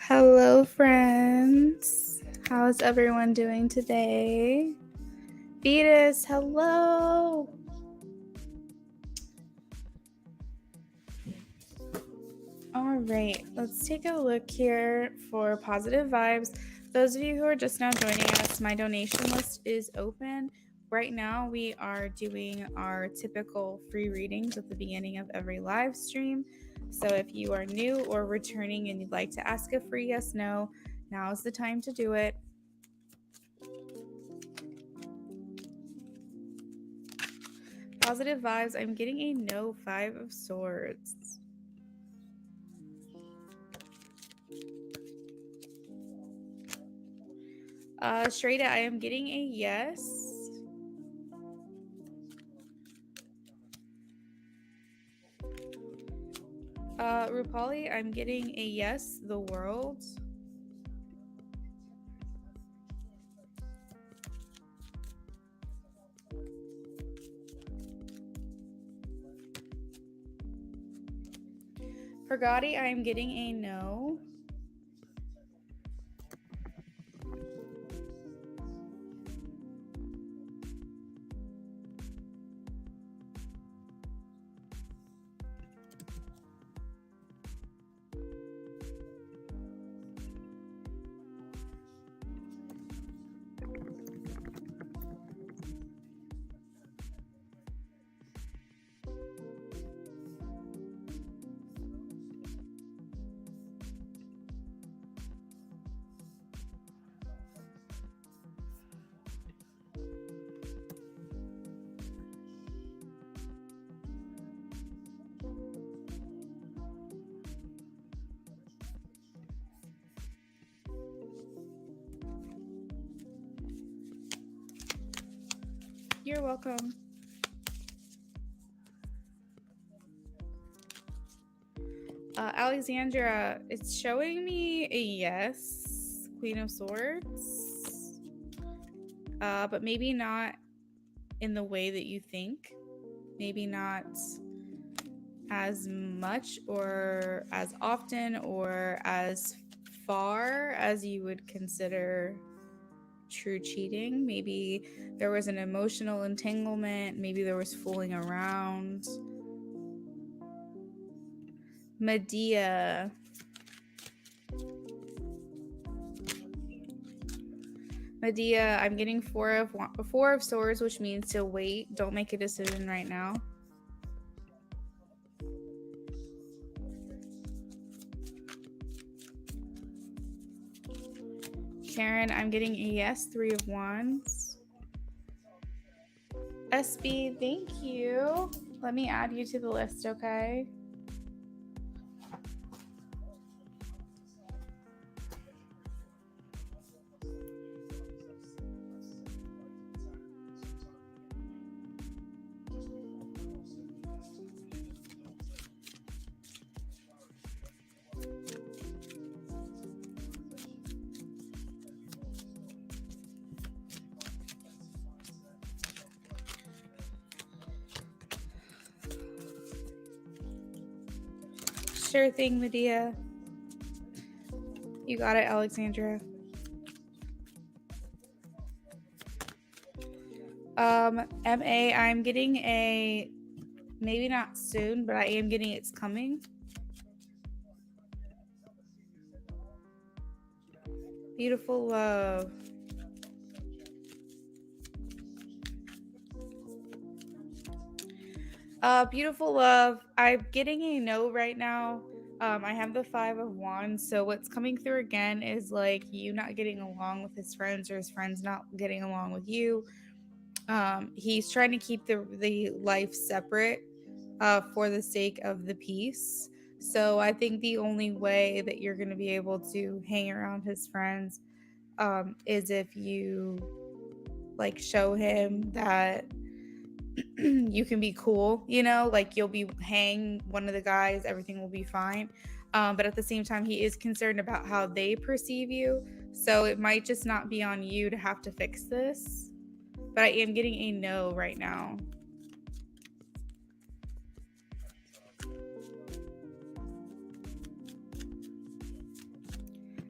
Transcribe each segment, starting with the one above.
Hello, friends. How's everyone doing today? Vetus, hello. All right, let's take a look here for positive vibes. Those of you who are just now joining us, my donation list is open. Right now, we are doing our typical free readings at the beginning of every live stream. So if you are new or returning and you'd like to ask a free yes, no, now is the time to do it. Positive vibes. I'm getting a no, 5 of swords. Straight I am getting a yes. Rupali, I'm getting a yes, the world. For Gotti, I am getting a no. You're welcome. Alexandra, it's showing me a yes, Queen of Swords. But maybe not in the way that you think. Maybe not as much or as often or as far as you would consider true cheating. Maybe there was an emotional entanglement. Maybe there was fooling around. Medea. Medea, I'm getting four of swords, which means to wait. Don't make a decision right now. Karen, I'm getting a yes, 3 of wands. SB, thank you. Let me add you to the list, okay? Sure thing, Medea. You got it, Alexandra. MA, I'm getting a, maybe not soon, but I am getting it's coming. Beautiful love. Beautiful love. I'm getting a no right now. I have the 5 of wands. So what's coming through again is like you not getting along with his friends or his friends not getting along with you. He's trying to keep the life separate for the sake of the peace. So I think the only way that you're going to be able to hang around his friends is if you like show him that you can be cool, you know, like you'll be hang one of the guys, everything will be fine. But at the same time, he is concerned about how they perceive you. So it might just not be on you to have to fix this. But I am getting a no right now.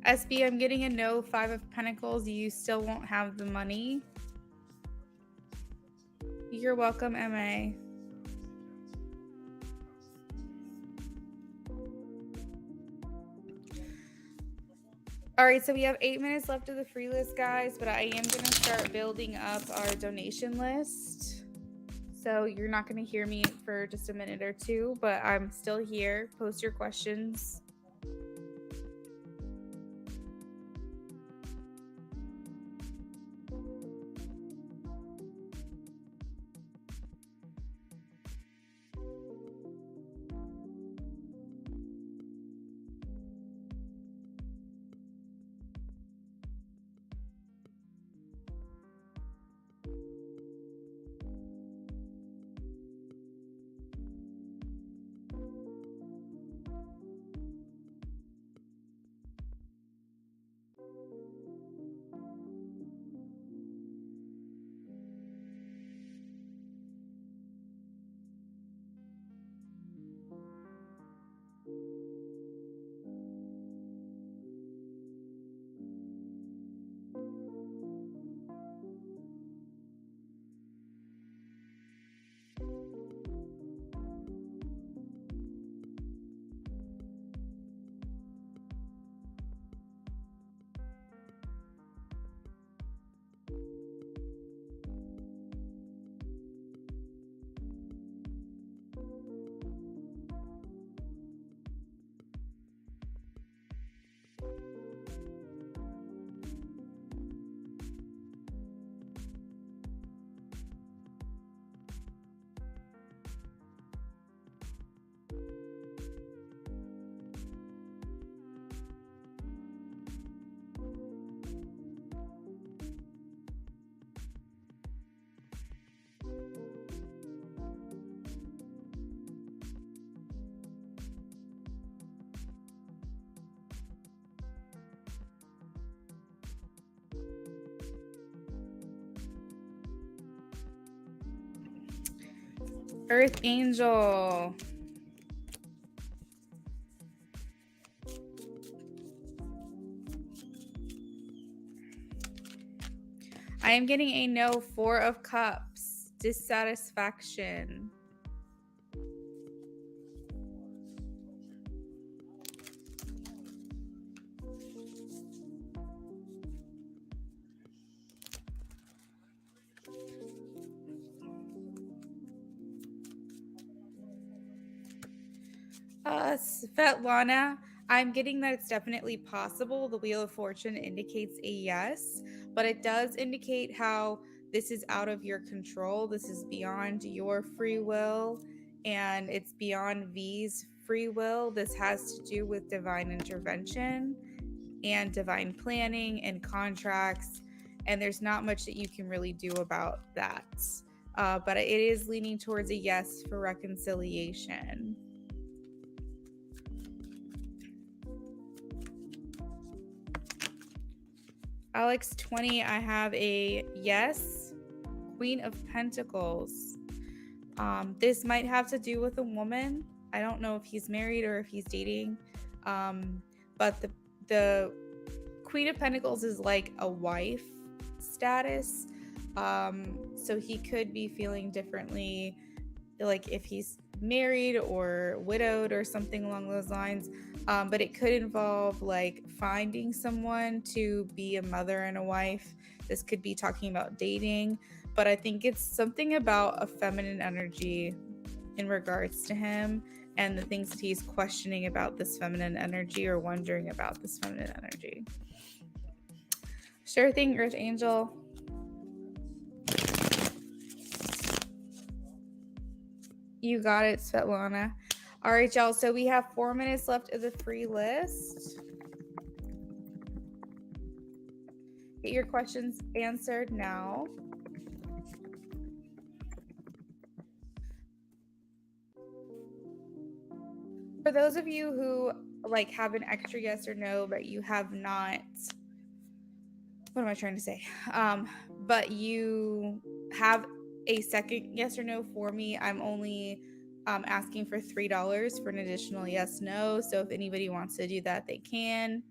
SB, I'm getting a no, 5 of Pentacles. You still won't have the money. You're welcome, MA. All right, so we have 8 minutes left of the free list, guys, but I am going to start building up our donation list. So you're not going to hear me for just a minute or two, but I'm still here. Post your questions. Earth Angel. I am getting a no, 4 of Cups. Dissatisfaction. Svetlana, I'm getting that it's definitely possible. The Wheel of Fortune indicates a yes, but it does indicate how this is out of your control. This is beyond your free will, and it's beyond V's free will. This has to do with divine intervention and divine planning and contracts, and there's not much that you can really do about that. But it is leaning towards a yes for reconciliation. Alex 20, I have a yes. Queen of Pentacles. This might have to do with a woman. I don't know if he's married or if he's dating. But the Queen of Pentacles is like a wife status. So he could be feeling differently, like if he's married or widowed or something along those lines. But it could involve like finding someone to be a mother and a wife. This could be talking about dating, but I think it's something about a feminine energy in regards to him and the things that he's questioning about this feminine energy or wondering about this feminine energy. Sure thing, Earth Angel. You got it, Svetlana. All right, y'all. So we have 4 minutes left of the free list. Get your questions answered now. For those of you who like have an extra yes or no, but you have not, what am I trying to say? But you have a second yes or no for me, I'm only asking for $3 for an additional yes no. So if anybody wants to do that, they can.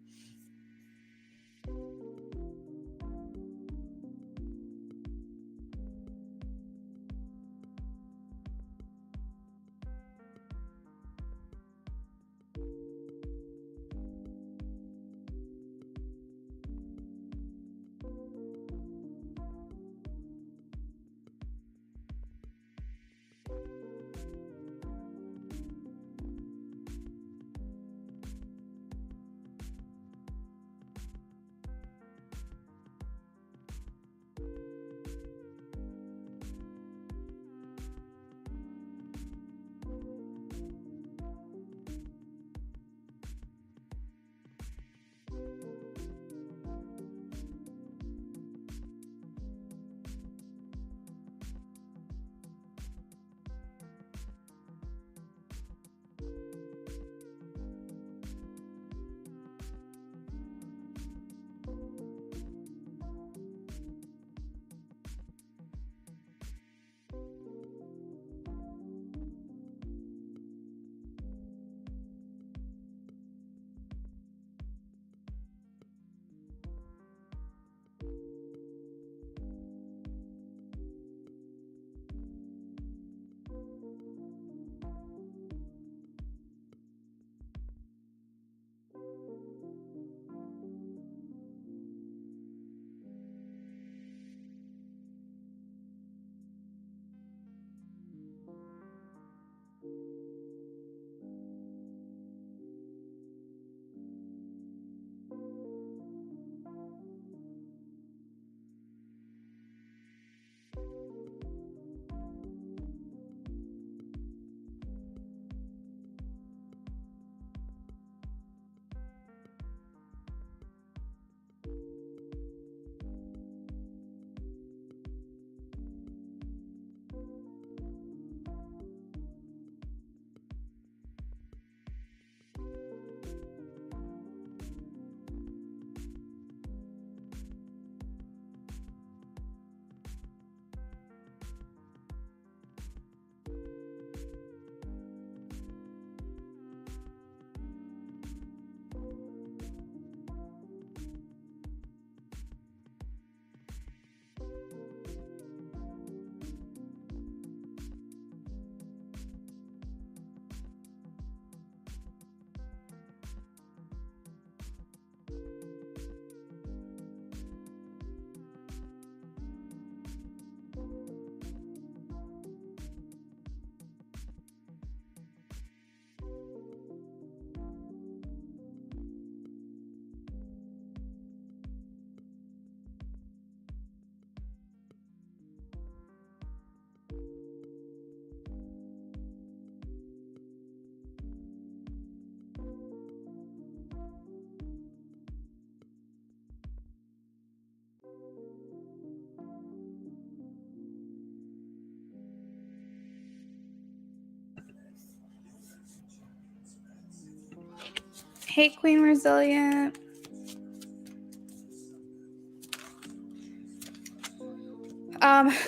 Hey, Queen Resilient.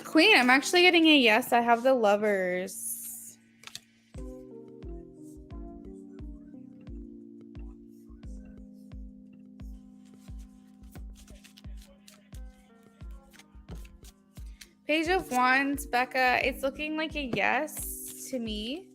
Queen, I'm actually getting a yes. I have the Lovers. Page of Wands, Becca, it's looking like a yes to me.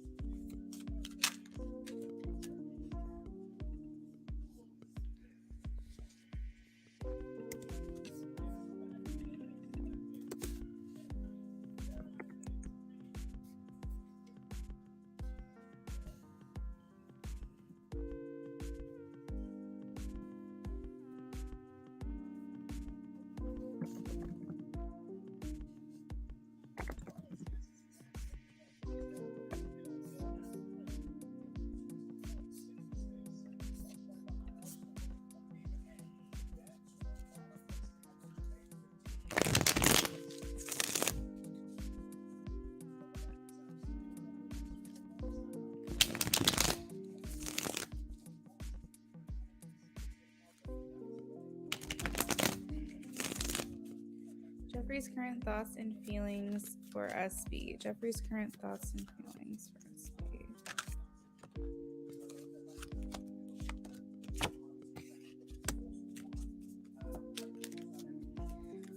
Jeffrey's current thoughts and feelings for SB. Jeffrey's current thoughts and feelings for SB.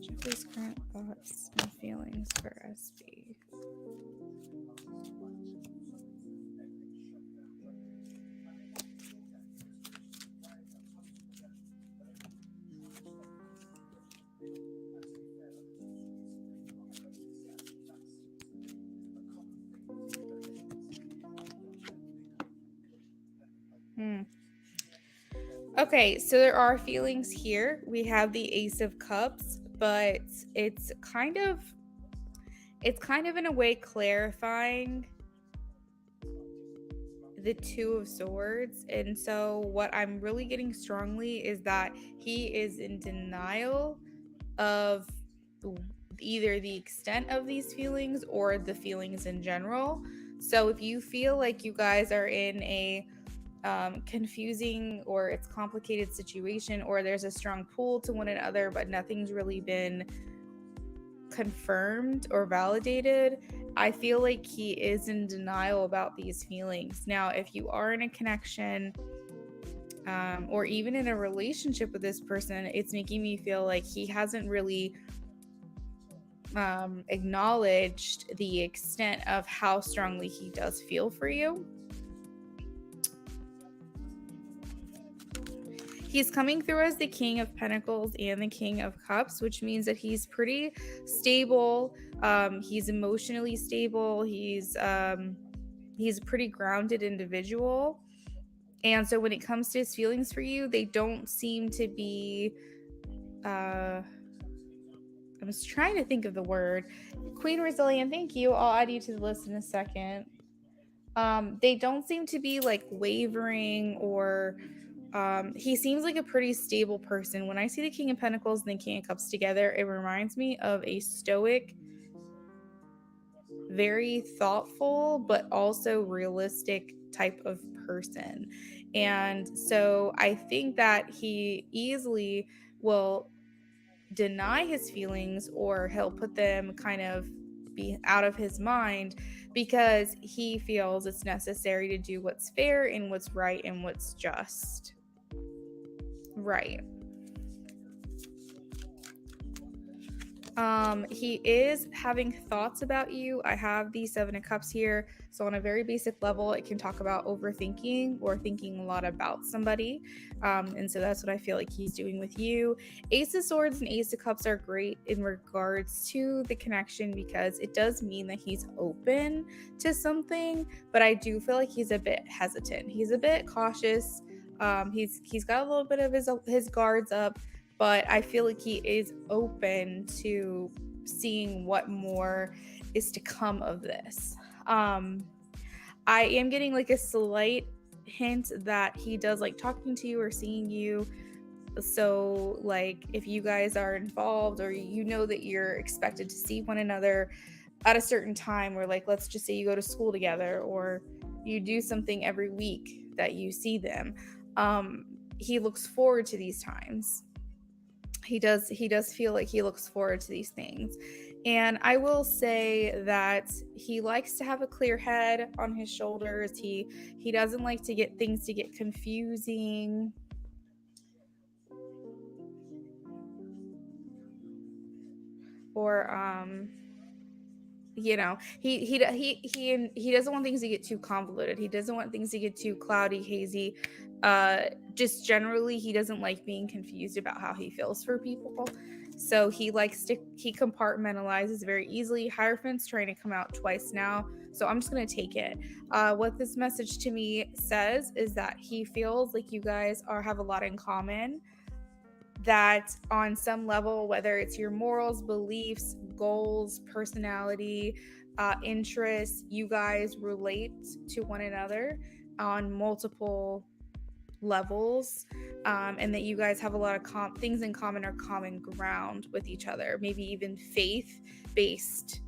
Jeffrey's current thoughts and feelings for SB. Okay, so there are feelings here. We have the Ace of Cups, but it's kind of in a way clarifying the Two of Swords. And so what I'm really getting strongly is that he is in denial of either the extent of these feelings or the feelings in general. So if you feel like you guys are in a confusing or it's complicated situation, or there's a strong pull to one another but nothing's really been confirmed or validated, I feel like he is in denial about these feelings. Now, if you are in a connection or even in a relationship with this person, it's making me feel like he hasn't really acknowledged the extent of how strongly he does feel for you. He's coming through as the King of Pentacles and the King of Cups, which means that he's pretty stable. He's emotionally stable. He's a pretty grounded individual. And so when it comes to his feelings for you, they don't seem to be... I was trying to think of the word. Queen Resilient, thank you. I'll add you to the list in a second. They don't seem to be like wavering or... he seems like a pretty stable person. When I see the King of Pentacles and the King of Cups together, it reminds me of a stoic, very thoughtful, but also realistic type of person. And so I think that he easily will deny his feelings, or he'll put them kind of be out of his mind because he feels it's necessary to do what's fair and what's right and what's just. Right. He is having thoughts about you. I have the Seven of Cups here. So on a very basic level, it can talk about overthinking or thinking a lot about somebody. And so that's what I feel like he's doing with you. Ace of Swords and Ace of Cups are great in regards to the connection because it does mean that he's open to something, but I do feel like he's a bit hesitant. He's a bit cautious. He's got a little bit of his guards up, but I feel like he is open to seeing what more is to come of this. I am getting like a slight hint that he does like talking to you or seeing you. So like if you guys are involved, or you know that you're expected to see one another at a certain time, or like let's just say you go to school together or you do something every week that you see them, he looks forward to these times. He does feel like he looks forward to these things. And I will say that he likes to have a clear head on his shoulders. He doesn't like to get things to get confusing. Or he doesn't want things to get too convoluted. He doesn't want things to get too cloudy, hazy. Just generally, he doesn't like being confused about how he feels for people. So he compartmentalizes very easily. Hierophant's trying to come out twice now, so I'm just gonna take it. What this message to me says is that he feels like you guys have a lot in common, that on some level, whether it's your morals, beliefs, goals, personality, interests, you guys relate to one another on multiple levels, and that you guys have a lot of things in common or common ground with each other, maybe even faith-based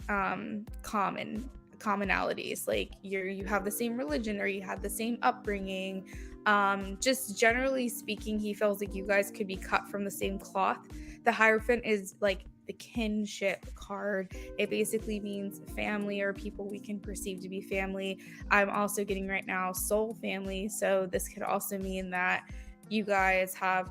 commonalities, like you have the same religion or you have the same upbringing. Just generally speaking, he feels like you guys could be cut from the same cloth. The Hierophant is like the kinship card. It basically means family or people we can perceive to be family. I'm also getting right now soul family, so this could also mean that you guys have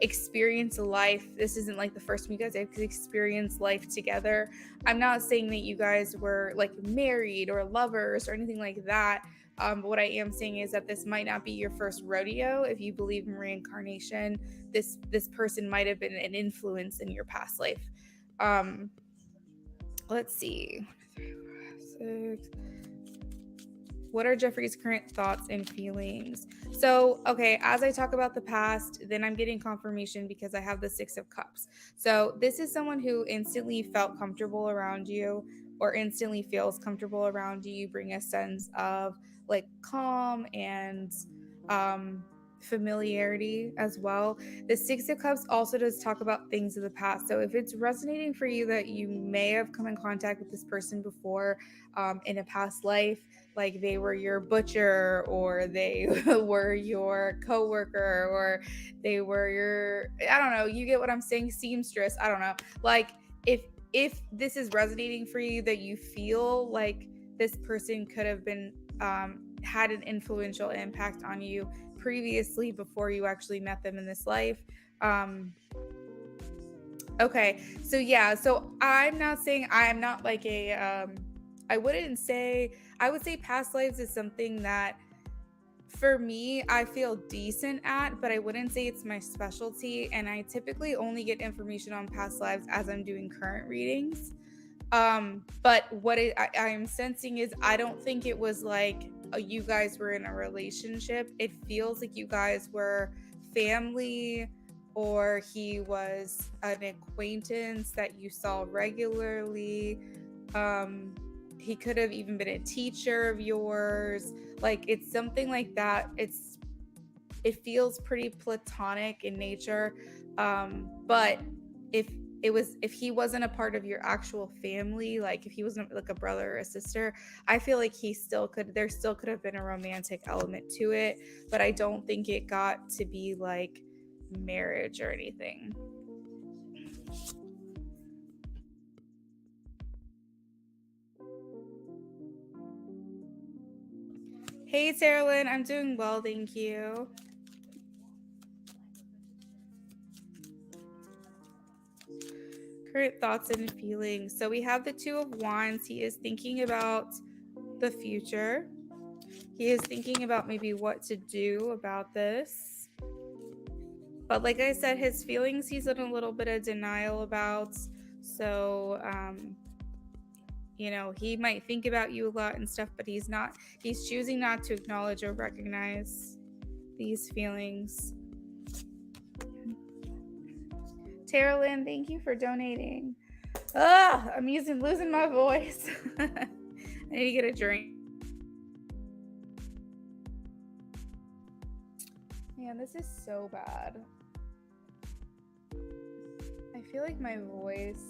experience life. This isn't like the first time you guys have experienced life together. I'm not saying that you guys were like married or lovers or anything like that. But what I am saying is that this might not be your first rodeo. If you believe in reincarnation, this person might have been an influence in your past life. Let's see. 6. What are Jeffrey's current thoughts and feelings? So, okay, as I talk about the past, then I'm getting confirmation because I have the 6 of Cups. So this is someone who instantly felt comfortable around you or instantly feels comfortable around you. You bring a sense of like calm and familiarity as well. The 6 of Cups also does talk about things of the past. So if it's resonating for you that you may have come in contact with this person before in a past life, like they were your butcher or they were your coworker or they were your, I don't know, you get what I'm saying, seamstress, I don't know. Like if this is resonating for you, that you feel like this person could have been had an influential impact on you previously before you actually met them in this life. Okay, so yeah, so I'm not saying I'm not like a I wouldn't say, I would say past lives is something that for me I feel decent at, but I wouldn't say it's my specialty, and I typically only get information on past lives as I'm doing current readings. But what I'm sensing is I don't think it was like you guys were in a relationship. It feels like you guys were family, or he was an acquaintance that you saw regularly. He could have even been a teacher of yours. Like it's something like that. It feels pretty platonic in nature. But if he wasn't a part of your actual family, like if he wasn't like a brother or a sister, I feel like there still could have been a romantic element to it, but I don't think it got to be like marriage or anything. Hey, Sarah Lynn, I'm doing well, thank you. Current thoughts and feelings. So we have the 2 of Wands. He is thinking about the future. He is thinking about maybe what to do about this. But like I said, his feelings he's in a little bit of denial about. So, he might think about you a lot and stuff, but he's choosing not to acknowledge or recognize these feelings. Tara Lynn, thank you for donating. I'm losing my voice. I need to get a drink. Man, this is so bad. I feel like my voice.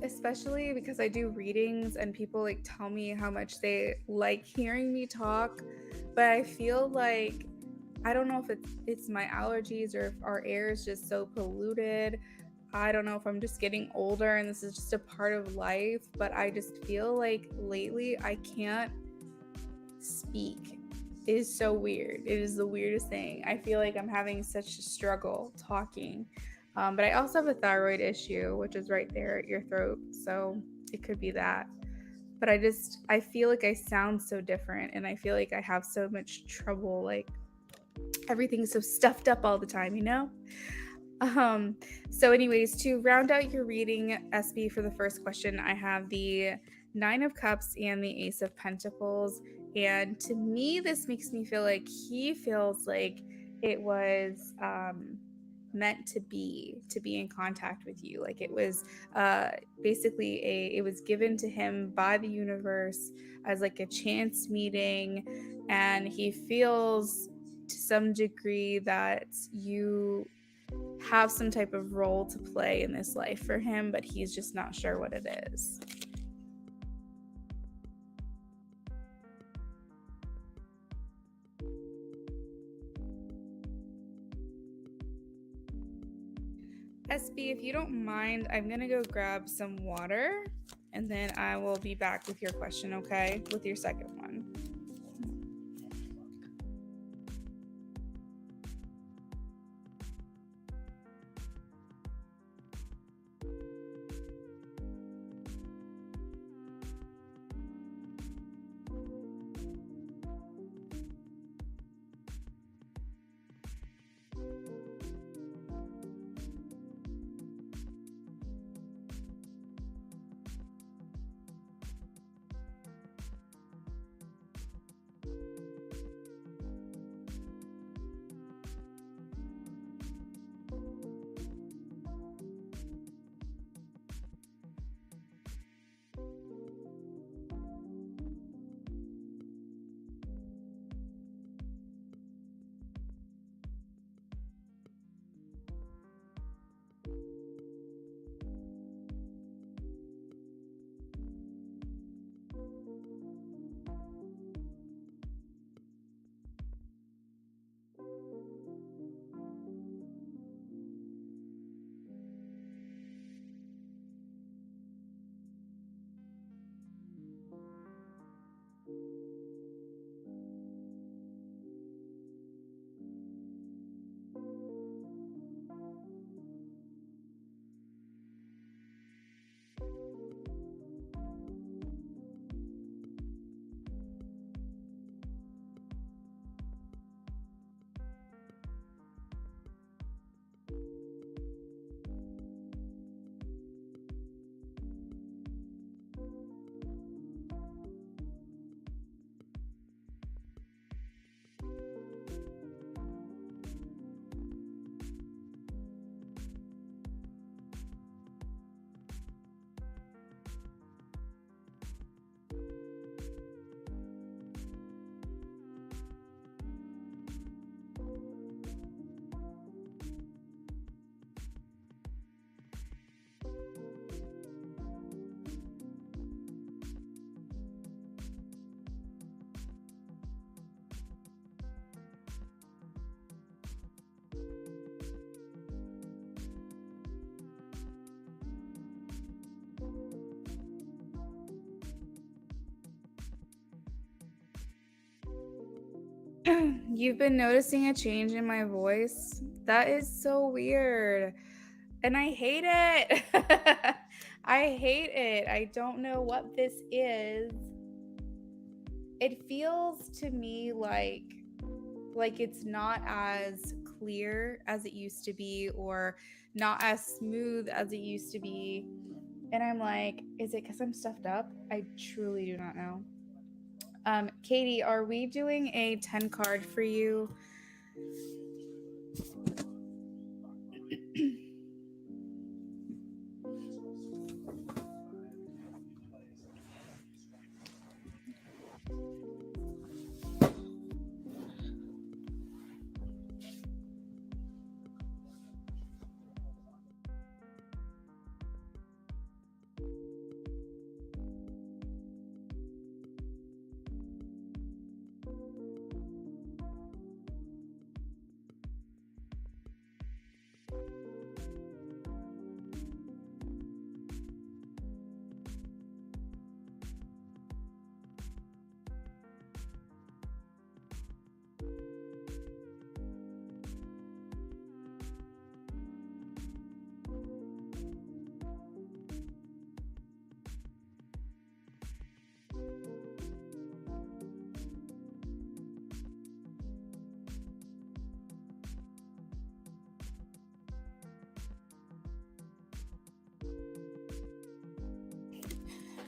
especially because I do readings and people like tell me how much they like hearing me talk, but I feel like I don't know if it's my allergies or if our air is just so polluted. I don't know if I'm just getting older and this is just a part of life, but I just feel like lately I can't speak. It is so weird. It is the weirdest thing. I feel like I'm having such a struggle talking. But I also have a thyroid issue, which is right there at your throat. So it could be that. But I feel like I sound so different and I feel like I have so much trouble. Like everything's so stuffed up all the time, you know? Um, so anyways, to round out your reading, SB, for the first question, I have the Nine of Cups and the Ace of Pentacles. And to me, this makes me feel like he feels like it was meant to be in contact with you. Like it was basically it was given to him by the universe as like a chance meeting, and he feels to some degree that you have some type of role to play in this life for him, but he's just not sure what it is. SB, if you don't mind, I'm going to go grab some water and then I will be back with your question, okay? With your second one. You've been noticing a change in my voice? That is so weird. And I hate it. I hate it. I don't know what this is. It feels to me like it's not as clear as it used to be or not as smooth as it used to be. And I'm like, is it because I'm stuffed up? I truly do not know. Katie, are we doing a 10 card for you?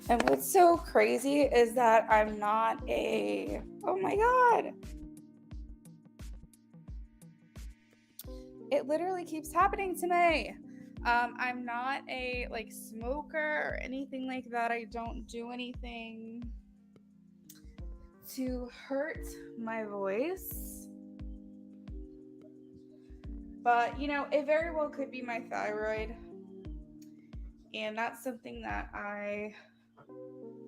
And what's so crazy is that I'm not a, oh my God. It literally keeps happening to me. I'm not a like smoker or anything like that. I don't do anything to hurt my voice. But, you know, it very well could be my thyroid. And that's something that I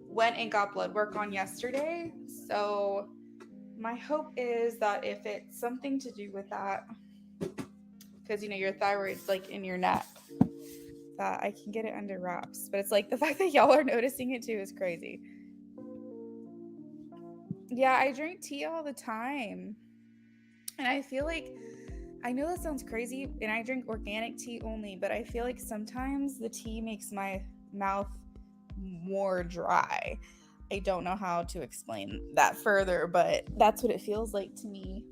went and got blood work on yesterday. So my hope is that if it's something to do with that, because, you know, your thyroid's like in your neck, that I can get it under wraps. But it's like the fact that y'all are noticing it too is crazy. Yeah, I drink tea all the time. And I feel like, I know that sounds crazy, and I drink organic tea only, but I feel like sometimes the tea makes my mouth more dry. I don't know how to explain that further, but that's what it feels like to me.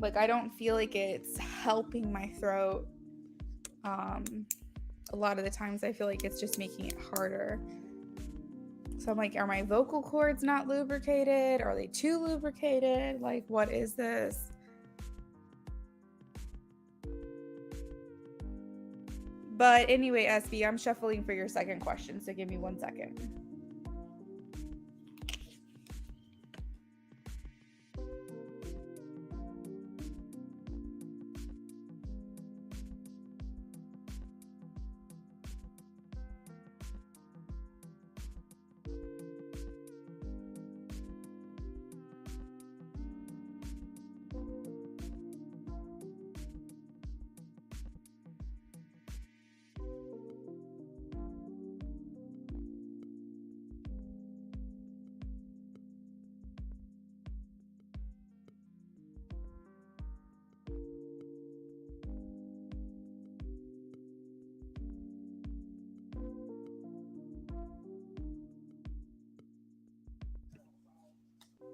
Like, I don't feel like it's helping my throat. A lot of the times I feel like it's just making it harder. So I'm like, are my vocal cords not lubricated? Are they too lubricated? Like, what is this? But anyway, SB, I'm shuffling for your second question, so give me 1 second.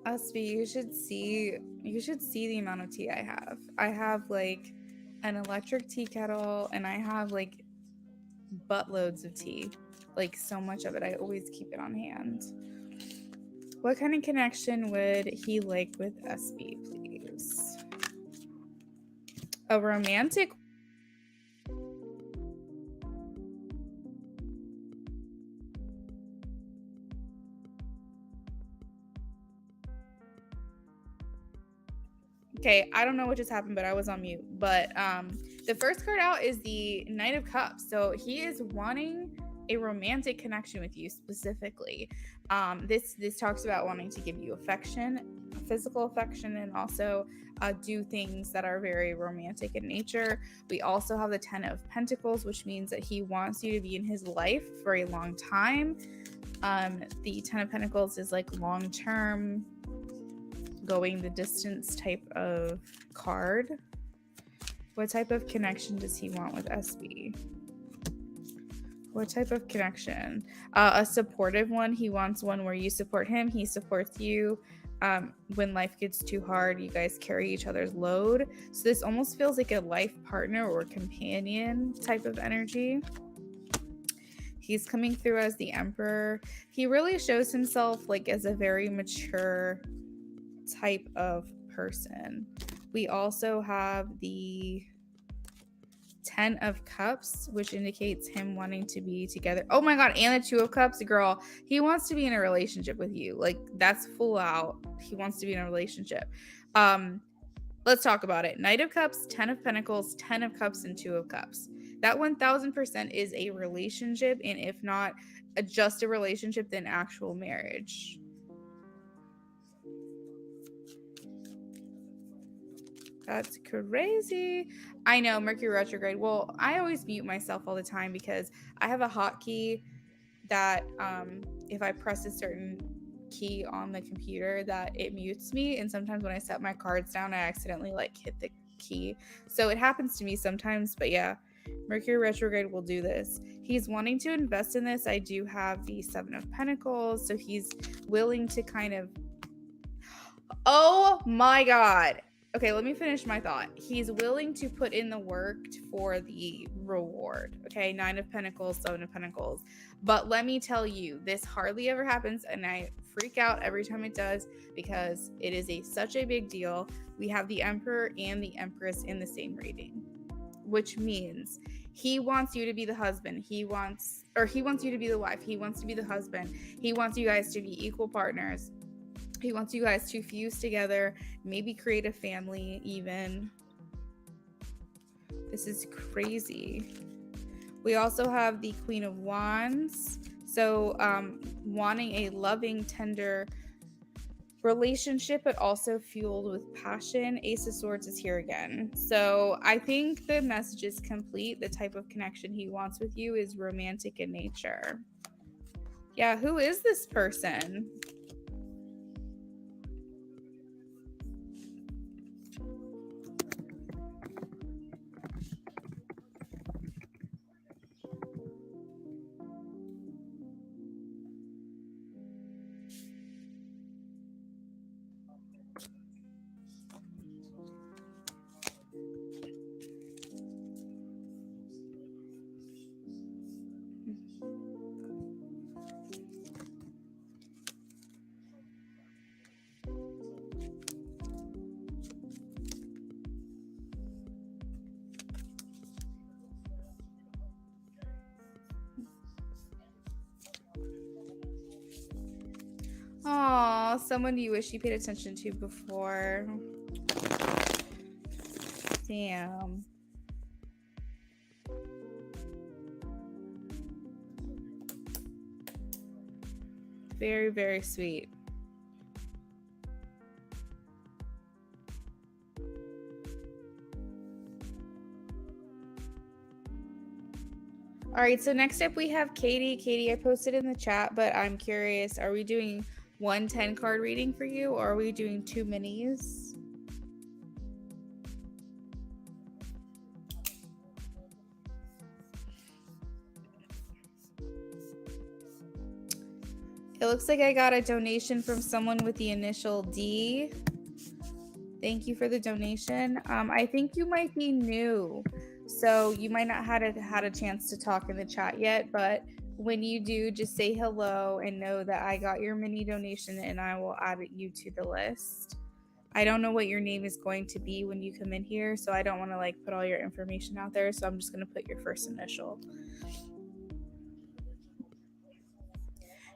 SB, you should see the amount of tea I have. I have like an electric tea kettle, and I have like buttloads of tea. Like so much of it. I always keep it on hand. What kind of connection would he like with SB, please? A romantic. Okay, I don't know what just happened, but I was on mute. But the first card out is the Knight of Cups. So he is wanting a romantic connection with you specifically. This talks about wanting to give you affection, physical affection, and also do things that are very romantic in nature. We also have the Ten of Pentacles, which means that he wants you to be in his life for a long time. The Ten of Pentacles is like long term, going the distance type of card. What type of connection does he want with SB? What type of connection? A supportive one. He wants one where you support him, he supports you. When life gets too hard, you guys carry each other's load. So this almost feels like a life partner or companion type of energy. He's coming through as the Emperor. He really shows himself like as a very mature type of person. We also have the 10 of Cups, which indicates him wanting to be together. Oh my God, and the 2 of Cups, girl. He wants to be in a relationship with you. Like, that's full out. He wants to be in a relationship. Let's talk about it. Knight of Cups, 10 of Pentacles, 10 of Cups, and 2 of Cups. That 1000% is a relationship, and if not just a relationship, then actual marriage. That's crazy. I know, Mercury retrograde. Well, I always mute myself all the time because I have a hotkey that if I press a certain key on the computer that it mutes me. And sometimes when I set my cards down, I accidentally like hit the key. So it happens to me sometimes, but yeah, Mercury retrograde will do this. He's wanting to invest in this. I do have the 7 of Pentacles. So he's willing to kind of, oh my God. okay, let me finish my thought. He's willing to put in the work for the reward. Okay, 9 of Pentacles, 7 of Pentacles. But let me tell you, this hardly ever happens, and I freak out every time it does because it is such a big deal. We have the Emperor and the Empress in the same reading, which means he wants you to be the husband. He wants you to be the wife. He wants to be the husband. He wants you guys to be equal partners. He wants you guys to fuse together, maybe create a family even. This is crazy. We also have the Queen of Wands. So wanting a loving, tender relationship, but also fueled with passion. Ace of Swords is here again. So I think the message is complete. The type of connection he wants with you is romantic in nature. Yeah, who is this person? Aw, someone you wish you paid attention to before. Damn. Very, very sweet. All right, so next up we have Katie. Katie, I posted in the chat, but I'm curious, are we doing one 10-card reading for you, or are we doing 2 minis? It looks like I got a donation from someone with the initial D. Thank you for the donation. I think you might be new, so you might not have had a chance to talk in the chat yet, but when you do, just say hello and know that I got your mini donation and I will add you to the list. I don't know what your name is going to be when you come in here, so I don't want to like put all your information out there, so I'm just going to put your first initial.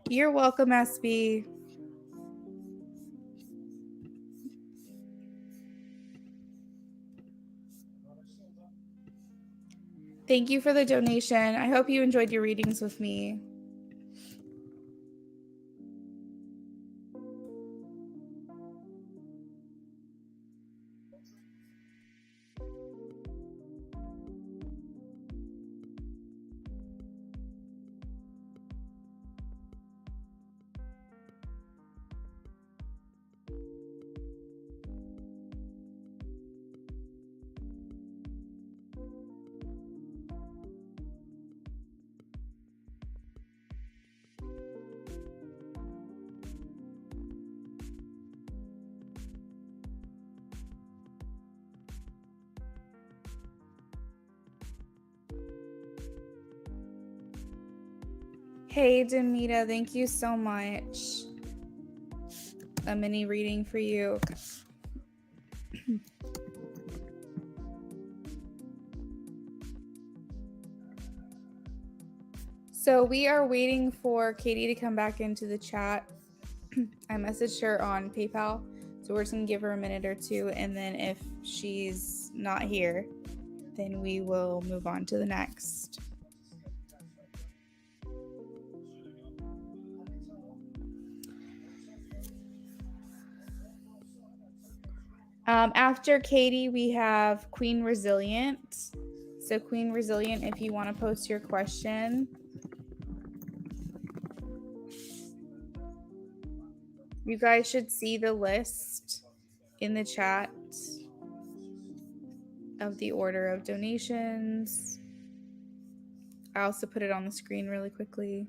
You're welcome, SB. Thank you for the donation. I hope you enjoyed your readings with me. Hey, Demita, thank you so much. A mini reading for you. So we are waiting for Katie to come back into the chat. I messaged her on PayPal, so we're just gonna give her a minute or two, and then if she's not here, then we will move on to the next. After Katie, we have Queen Resilient. So Queen Resilient, if you want to post your question. You guys should see the list in the chat of the order of donations. I also put it on the screen really quickly.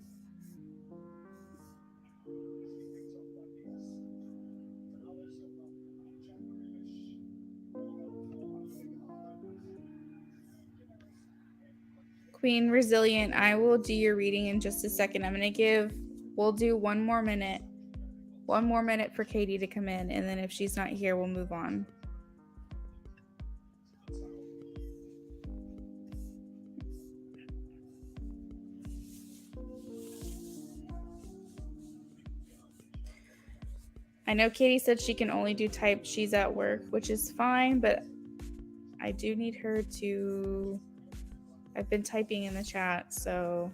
Queen Resilient, I will do your reading in just a second. We'll do one more minute for Katie to come in, and then if she's not here, we'll move on. I know Katie said she can only do type. She's at work, which is fine, but I do need her to... I've been typing in the chat, so...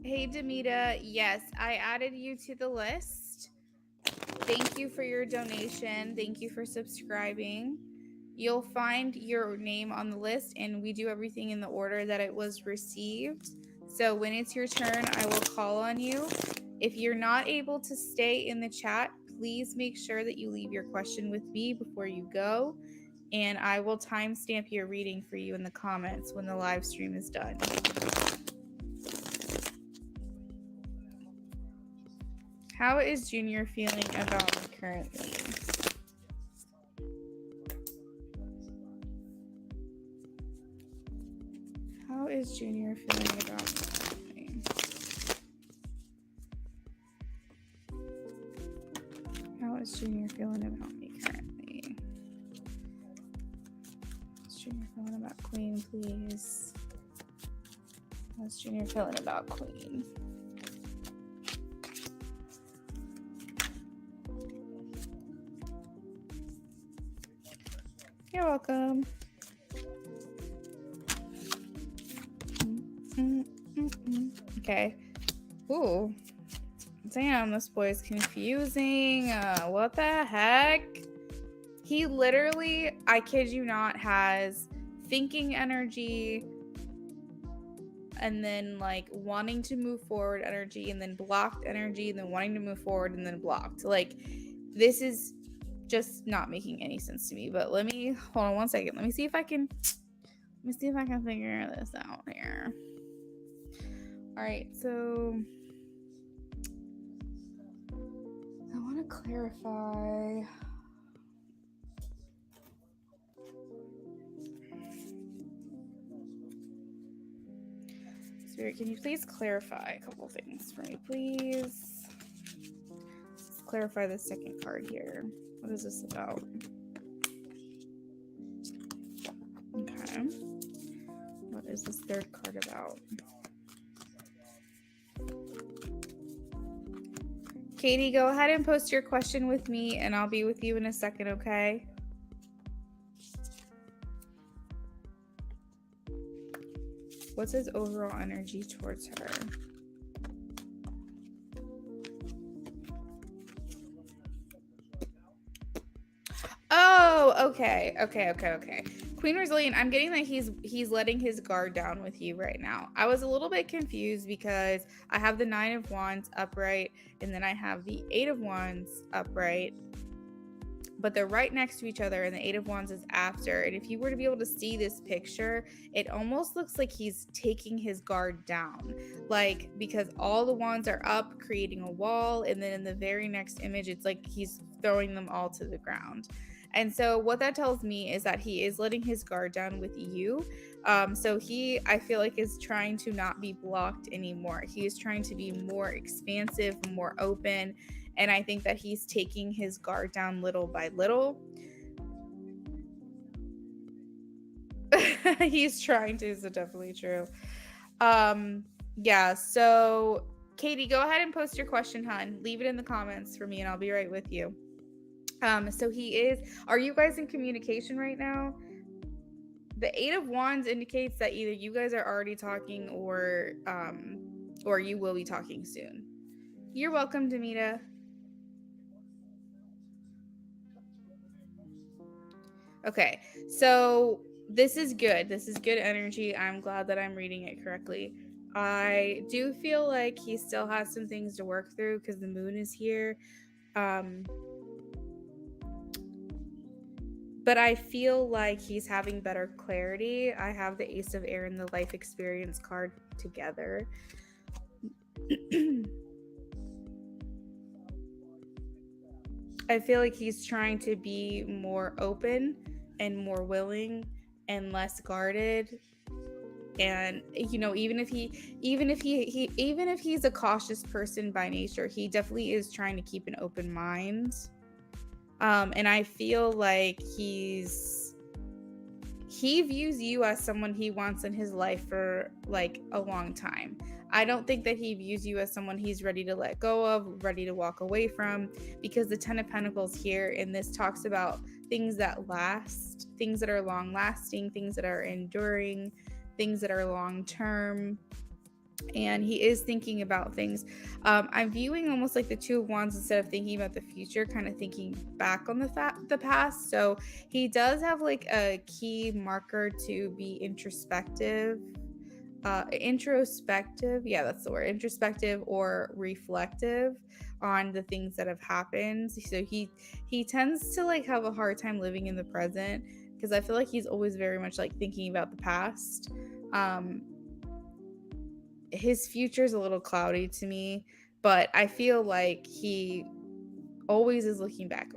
Hey, Demita. Yes, I added you to the list. Thank you for your donation. Thank you for subscribing. You'll find your name on the list, and we do everything in the order that it was received. So when it's your turn, I will call on you. If you're not able to stay in the chat, please make sure that you leave your question with me before you go, and I will timestamp your reading for you in the comments when the live stream is done. How is Junior feeling about me currently? How is Junior feeling about me? How is Junior feeling about me currently? How's Junior feeling about Queen, please? How's Junior feeling about Queen? You're welcome. Okay. Ooh. Damn, this boy is confusing. What the heck? He literally, I kid you not, has thinking energy and then like wanting to move forward energy and then blocked energy and then wanting to move forward and then blocked. Like, this is just not making any sense to me. But hold on one second. Let me see if I can figure this out here. All right, so I want to clarify. Spirit, can you please clarify a couple things for me, please? Let's clarify the second card here. What is this about? Okay. What is this third card about? Katie, go ahead and post your question with me, and I'll be with you in a second, okay? What's his overall energy towards her? Oh, okay. Queen Resilient, I'm getting that he's letting his guard down with you right now. I was a little bit confused because I have the 9 of Wands upright and then I have the 8 of Wands upright, but they're right next to each other and the 8 of Wands is after. And if you were to be able to see this picture, it almost looks like he's taking his guard down, like, because all the wands are up creating a wall, and then in the very next image it's like he's throwing them all to the ground. And so what that tells me is that he is letting his guard down with you. So he, I feel like, is trying to not be blocked anymore. He is trying to be more expansive, more open. And I think that he's taking his guard down little by little. He's trying to, so definitely true. Yeah, so Katie, go ahead and post your question, hun. Leave it in the comments for me and I'll be right with you. So he is, are you guys in communication right now? The Eight of Wands indicates that either you guys are already talking or you will be talking soon. You're welcome, Demita. Okay, so this is good. This is good energy. I'm glad that I'm reading it correctly. I do feel like he still has some things to work through because the moon is here. But I feel like he's having better clarity. I have the Ace of Air and the Life Experience card together. I feel like he's trying to be more open and more willing and less guarded. And you know, even if he's a cautious person by nature, he definitely is trying to keep an open mind. And I feel like he views you as someone he wants in his life for like a long time. I don't think that he views you as someone he's ready to let go of, ready to walk away from, because the Ten of Pentacles here, and this talks about things that last, things that are long lasting, things that are enduring, things that are long term. And he is thinking about things. I'm viewing almost like the Two of Wands, instead of thinking about the future, kind of thinking back on the past. So he does have like a key marker to be introspective. Yeah, that's the word, introspective or reflective on the things that have happened. So he tends to like have a hard time living in the present, because I feel like he's always very much like thinking about the past. His future is a little cloudy to me, but I feel like he always is looking back.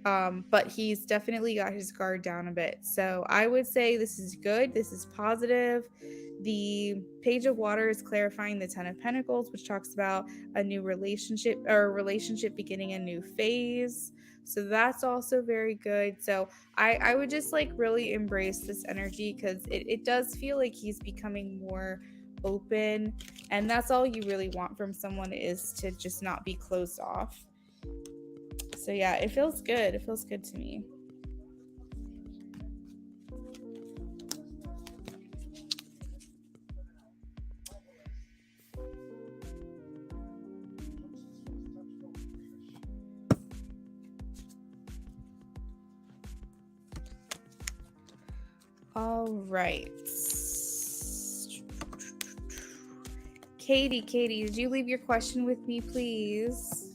But he's definitely got his guard down a bit. So I would say this is good. This is positive. The Page of Water is clarifying the Ten of Pentacles, which talks about a new relationship, or a relationship beginning a new phase. So that's also very good. So I would just like really embrace this energy, because it does feel like he's becoming more open, and that's all you really want from someone, is to just not be closed off. So yeah, it feels good. It feels good to me. All right. Katie, did you leave your question with me, please?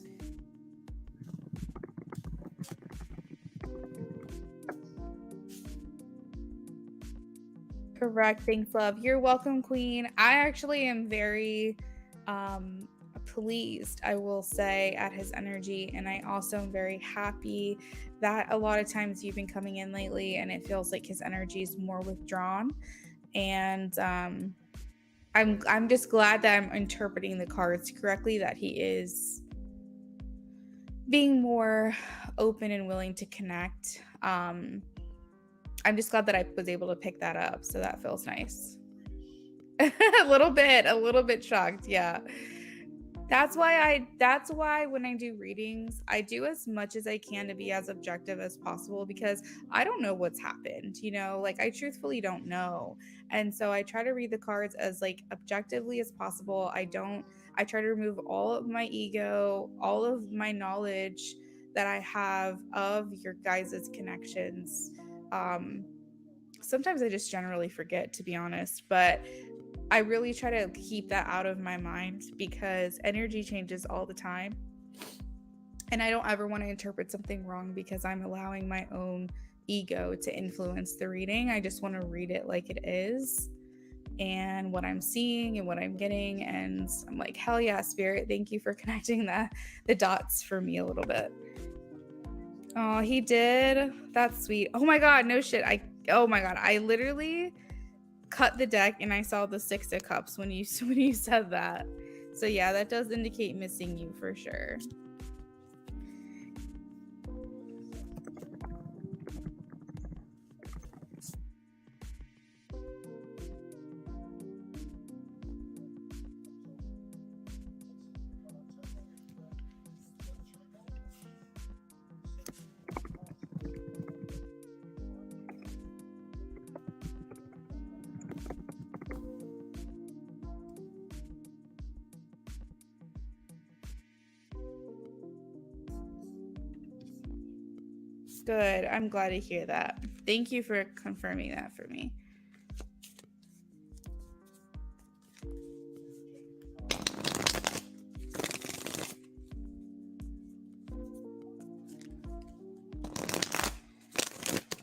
Correct. Thanks, love. You're welcome, Queen. I actually am very pleased, I will say, at his energy. And I also am very happy that a lot of times you've been coming in lately and it feels like his energy is more withdrawn. And I'm just glad that I'm interpreting the cards correctly, that he is being more open and willing to connect. I'm just glad that I was able to pick that up. So that feels nice. a little bit shocked. Yeah. That's why when I do readings, I do as much as I can to be as objective as possible, because I don't know what's happened, you know, like I truthfully don't know. And so I try to read the cards as like objectively as possible. I try to remove all of my ego, all of my knowledge that I have of your guys' connections. Sometimes I just generally forget, to be honest, but I really try to keep that out of my mind, because energy changes all the time. And I don't ever want to interpret something wrong because I'm allowing my own ego to influence the reading. I just want to read it like it is, and what I'm seeing and what I'm getting. And I'm like, hell yeah, Spirit, thank you for connecting the dots for me a little bit. Oh, he did? That's sweet. Oh my God, no shit. Oh my God, I literally cut the deck and I saw the Six of Cups when you said that. So yeah, that does indicate missing you for sure. Good. I'm glad to hear that. Thank you for confirming that for me.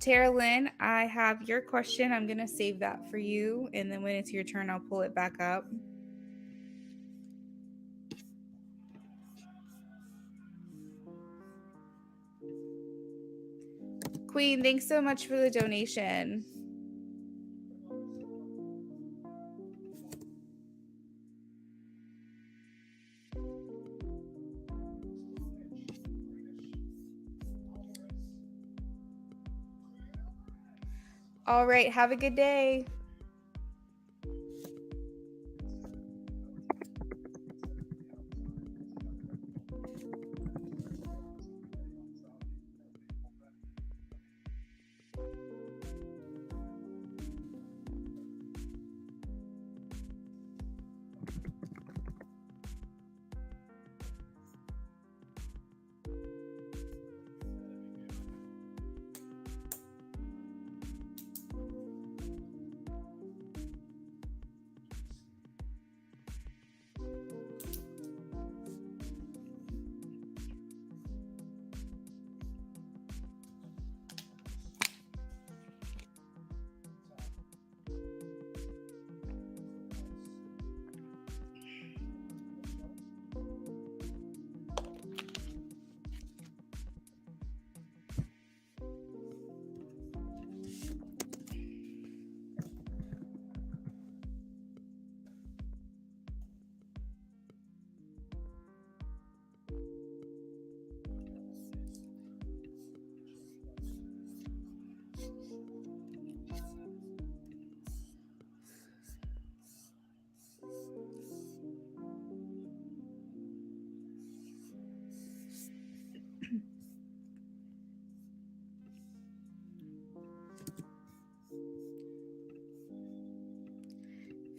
Tara Lynn, I have your question. I'm going to save that for you. And then when it's your turn, I'll pull it back up. Queen, thanks so much for the donation. All right. Have a good day.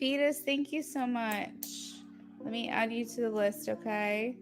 Fetus, thank you so much. Let me add you to the list, okay?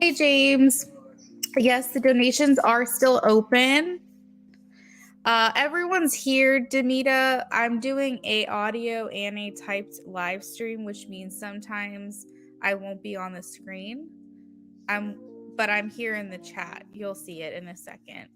Hey, James. Yes, the donations are still open. Everyone's here, Danita. I'm doing a audio and a typed live stream, which means sometimes I won't be on the screen. But I'm here in the chat. You'll see it in a second.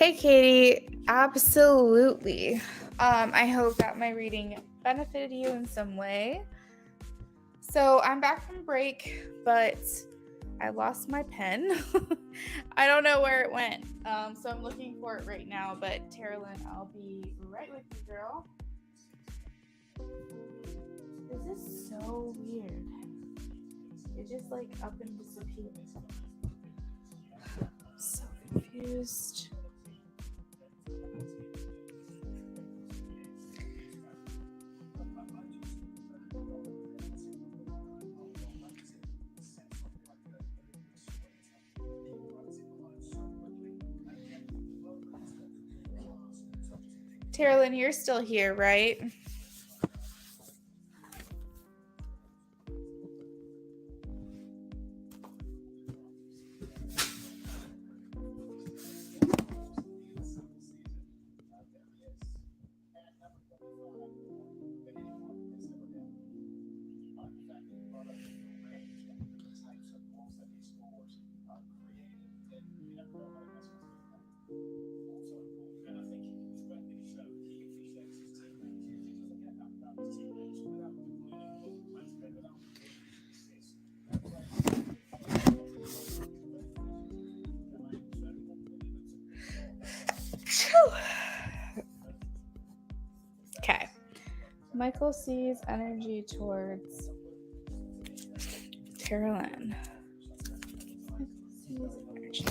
Hey, Katie. Absolutely. I hope that my reading benefited you in some way. So I'm back from break, but I lost my pen. I don't know where it went. So I'm looking for it right now. But Terralyn, I'll be right with you, girl. This is so weird. It just like up and disappeared. I'm so confused. Terralyn, you're still here, right? Okay. Michael sees energy towards Terralyn. Michael sees energy.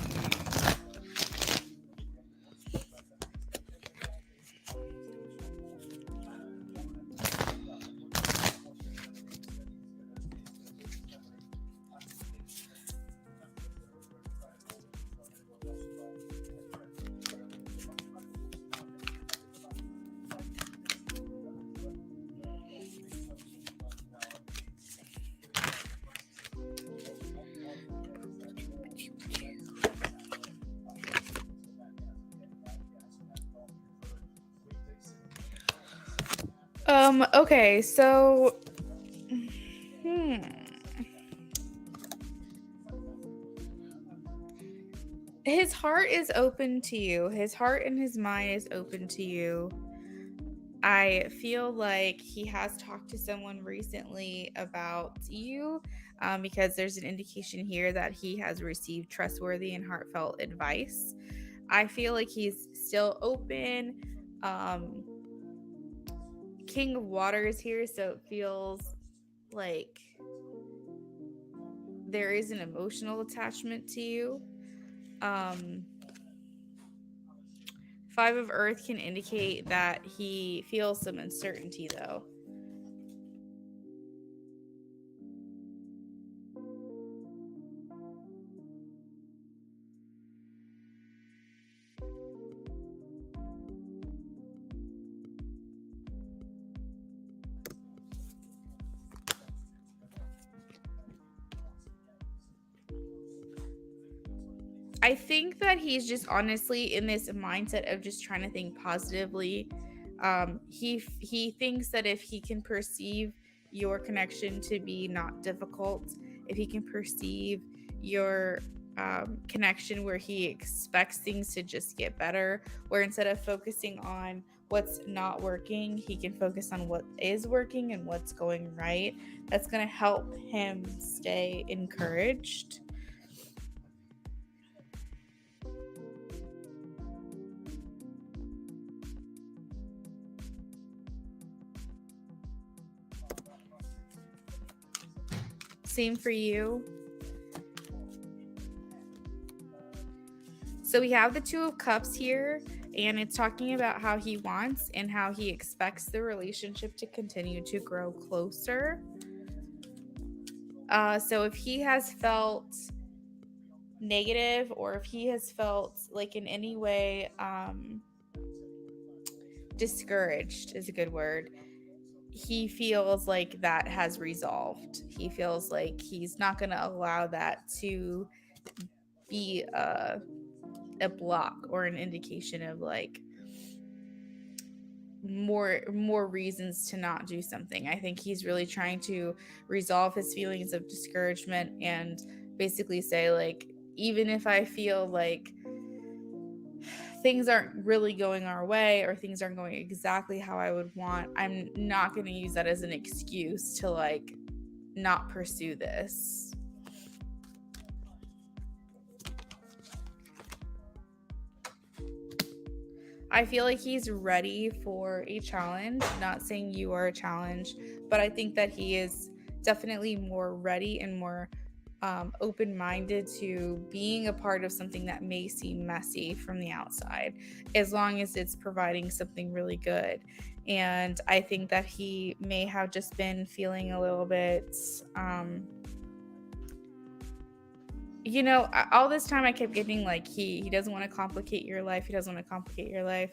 Okay, so his heart is open to you. His heart and his mind is open to you. I feel like he has talked to someone recently about you, because there's an indication here that he has received trustworthy and heartfelt advice. I feel like he's still open. King of Waters here, so it feels like there is an emotional attachment to you. Five of Earth can indicate that he feels some uncertainty, though. I think that he's just honestly in this mindset of just trying to think positively. He thinks that if he can perceive your connection to be not difficult, if he can perceive your connection where he expects things to just get better, where instead of focusing on what's not working, he can focus on what is working and what's going right. That's going to help him stay encouraged. Same for you. So we have the Two of Cups here, and it's talking about how he wants and how he expects the relationship to continue to grow closer. So if he has felt negative, or if he has felt like in any way discouraged is a good word, he feels like that has resolved. He feels like he's not going to allow that to be a block or an indication of like more reasons to not do something. I think he's really trying to resolve his feelings of discouragement and basically say, like, even if I feel like things aren't really going our way or things aren't going exactly how I would want, I'm not going to use that as an excuse to like not pursue this. I feel like he's ready for a challenge. Not saying you are a challenge, but I think that he is definitely more ready and more open-minded to being a part of something that may seem messy from the outside, as long as it's providing something really good. And I think that he may have just been feeling a little bit all this time I kept getting like he doesn't want to complicate your life. He doesn't want to complicate your life.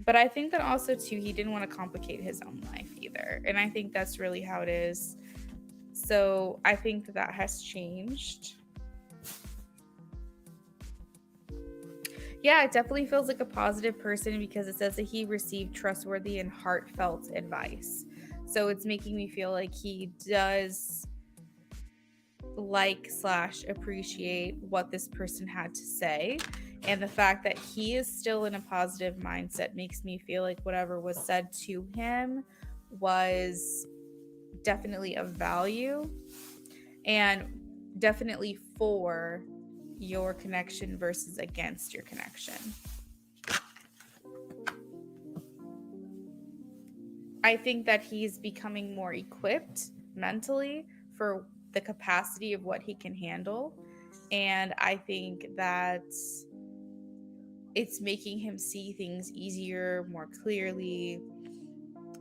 But I think that also too, he didn't want to complicate his own life either. And I think that's really how it is. So I think that has changed. Yeah, it definitely feels like a positive person because it says that he received trustworthy and heartfelt advice. So it's making me feel like he does like/appreciate what this person had to say. And the fact that he is still in a positive mindset makes me feel like whatever was said to him was definitely of value and definitely for your connection versus against your connection. I think that he's becoming more equipped mentally for the capacity of what he can handle. And I think that it's making him see things easier, more clearly.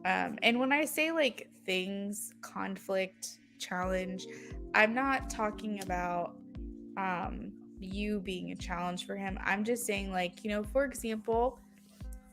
And when I say like things, conflict, challenge, I'm not talking about you being a challenge for him. I'm just saying like, for example,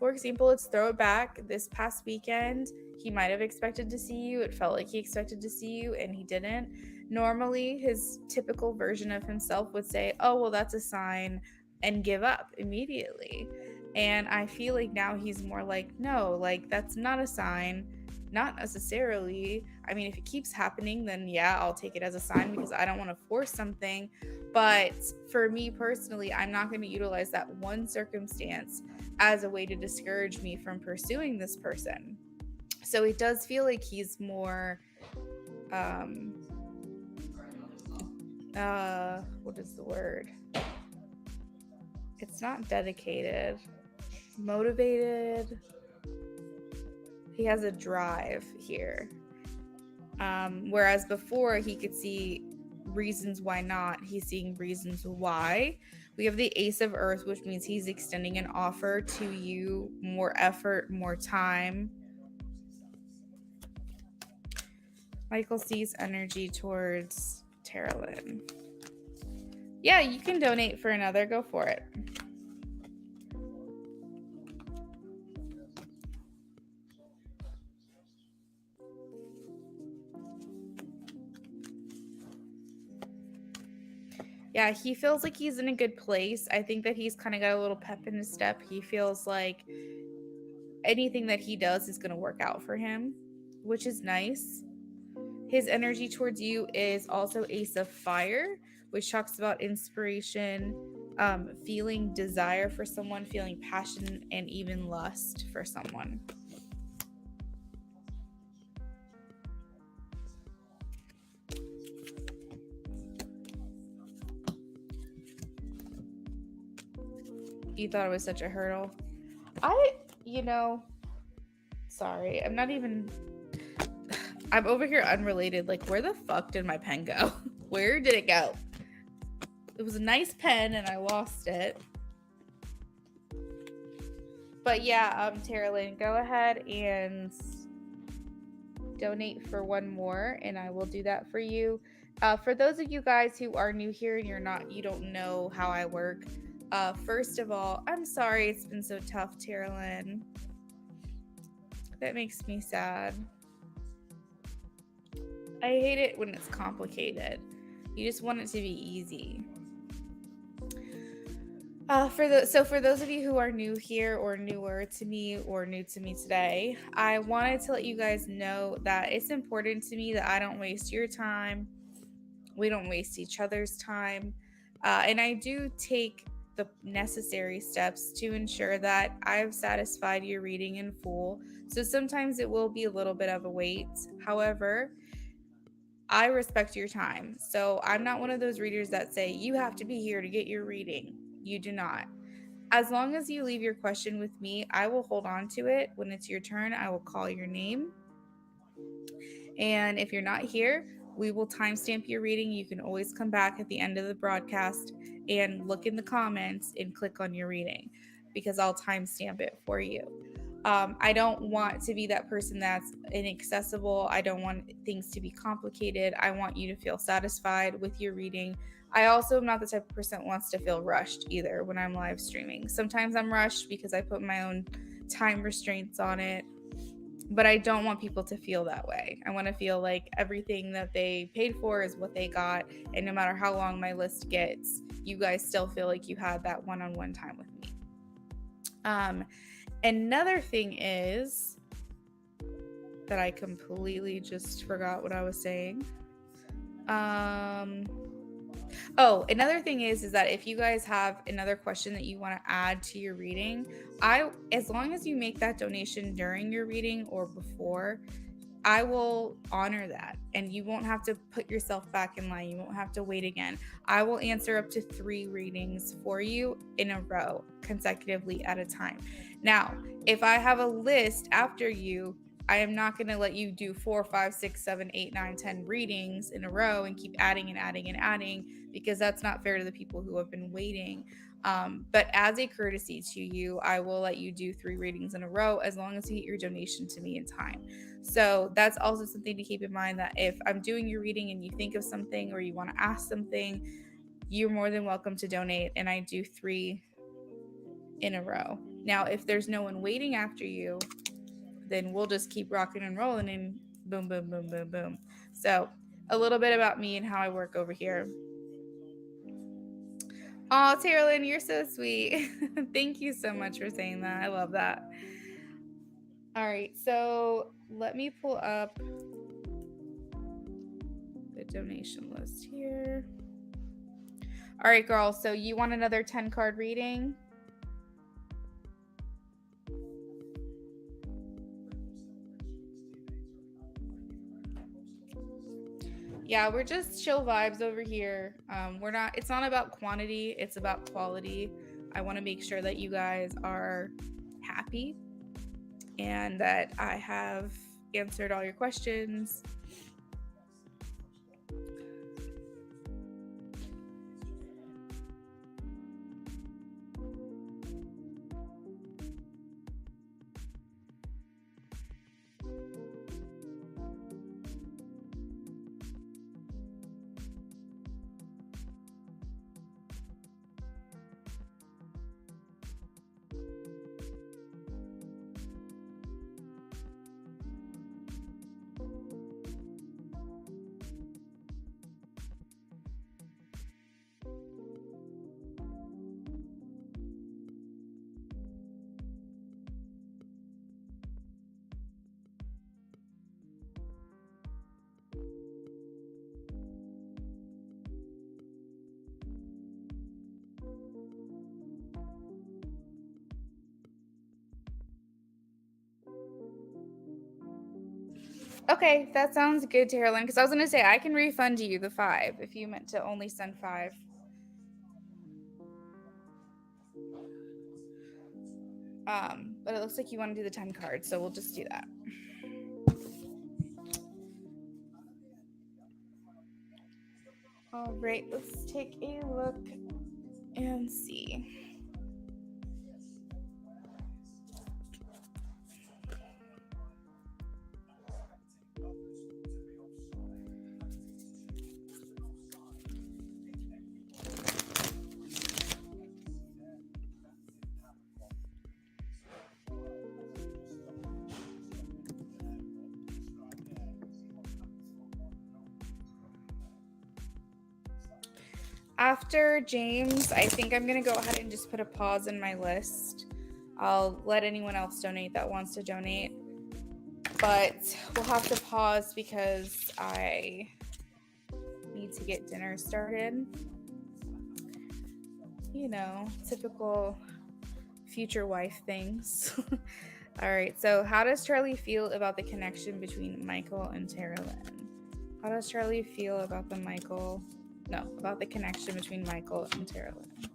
let's throw it back. This past weekend, he might have expected to see you. It felt like he expected to see you and he didn't. Normally, his typical version of himself would say, oh, well, that's a sign, and give up immediately. And I feel like now he's more like, no, like that's not a sign, not necessarily. I mean, if it keeps happening, then yeah, I'll take it as a sign because I don't want to force something. But for me personally, I'm not going to utilize that one circumstance as a way to discourage me from pursuing this person. So it does feel like he's more what is the word? It's not dedicated, motivated. He has a drive here. Whereas before he could see reasons why not, he's seeing reasons why. We have the Ace of Earth, which means he's extending an offer to you, more effort, more time. Michael sees energy towards Terralyn. Yeah, you can donate for another. Go for it. Yeah, he feels like he's in a good place. I think that he's kind of got a little pep in his step. He feels like anything that he does is going to work out for him, which is nice. His energy towards you is also Ace of Fire, which talks about inspiration, feeling desire for someone, feeling passion, and even lust for someone. You thought it was such a hurdle. Sorry, I'm over here unrelated. Like, where the fuck did my pen go? Where did it go? It was a nice pen and I lost it. But yeah, Terralyn, go ahead and donate for one more and I will do that for you. For those of you guys who are new here and you don't know how I work, first of all, I'm sorry it's been so tough, Terralyn. That makes me sad. I hate it when it's complicated. You just want it to be easy. For those of you who are new here or newer to me or new to me today, I wanted to let you guys know that it's important to me that I don't waste your time. We don't waste each other's time. And I do take the necessary steps to ensure that I've satisfied your reading in full. So sometimes it will be a little bit of a wait. However, I respect your time. So I'm not one of those readers that say, you have to be here to get your reading. You do not. As long as you leave your question with me, I will hold on to it. When it's your turn, I will call your name. And if you're not here, we will timestamp your reading. You can always come back at the end of the broadcast and look in the comments and click on your reading because I'll timestamp it for you. I don't want to be that person that's inaccessible. I don't want things to be complicated. I want you to feel satisfied with your reading. I also am not the type of person that wants to feel rushed either when I'm live streaming. Sometimes I'm rushed because I put my own time restraints on it, but I don't want people to feel that way. I want to feel like everything that they paid for is what they got. And no matter how long my list gets, you guys still feel like you had that one-on-one time with me. Another thing is that I completely just forgot what I was saying. Another thing is that if you guys have another question that you want to add to your reading, as long as you make that donation during your reading or before, I will honor that, and you won't have to put yourself back in line. You won't have to wait again. I will answer up to 3 readings for you in a row, consecutively at a time. Now, if I have a list after you, I am not going to let you do 4, 5, 6, 7, 8, 9, 10 readings in a row and keep adding and adding and adding, because that's not fair to the people who have been waiting. But as a courtesy to you, I will let you do 3 readings in a row as long as you get your donation to me in time. So that's also something to keep in mind, that if I'm doing your reading and you think of something or you want to ask something, you're more than welcome to donate, and I do 3 in a row. Now, if there's no one waiting after you, then we'll just keep rocking and rolling and boom, boom, boom, boom, boom. So a little bit about me and how I work over here. Oh, Terrelyn, you're so sweet. Thank you so much for saying that. I love that. All right, so let me pull up the donation list here. All right, girls, so you want another 10 card reading? Yeah, we're just chill vibes over here. It's not about quantity, it's about quality. I want to make sure that you guys are happy and that I have answered all your questions. Okay, that sounds good, Terrelyn, because I was going to say I can refund you the 5 if you meant to only send 5. But it looks like you want to do the 10 cards, so we'll just do that. All right, let's take a look and see. After James, I think I'm going to go ahead and just put a pause in my list. I'll let anyone else donate that wants to donate. But we'll have to pause because I need to get dinner started. typical future wife things. All right, so how does Charlie feel about the connection between Michael and Tara Lynn? How does Charlie feel about about the connection between Michael and Tara Lynn?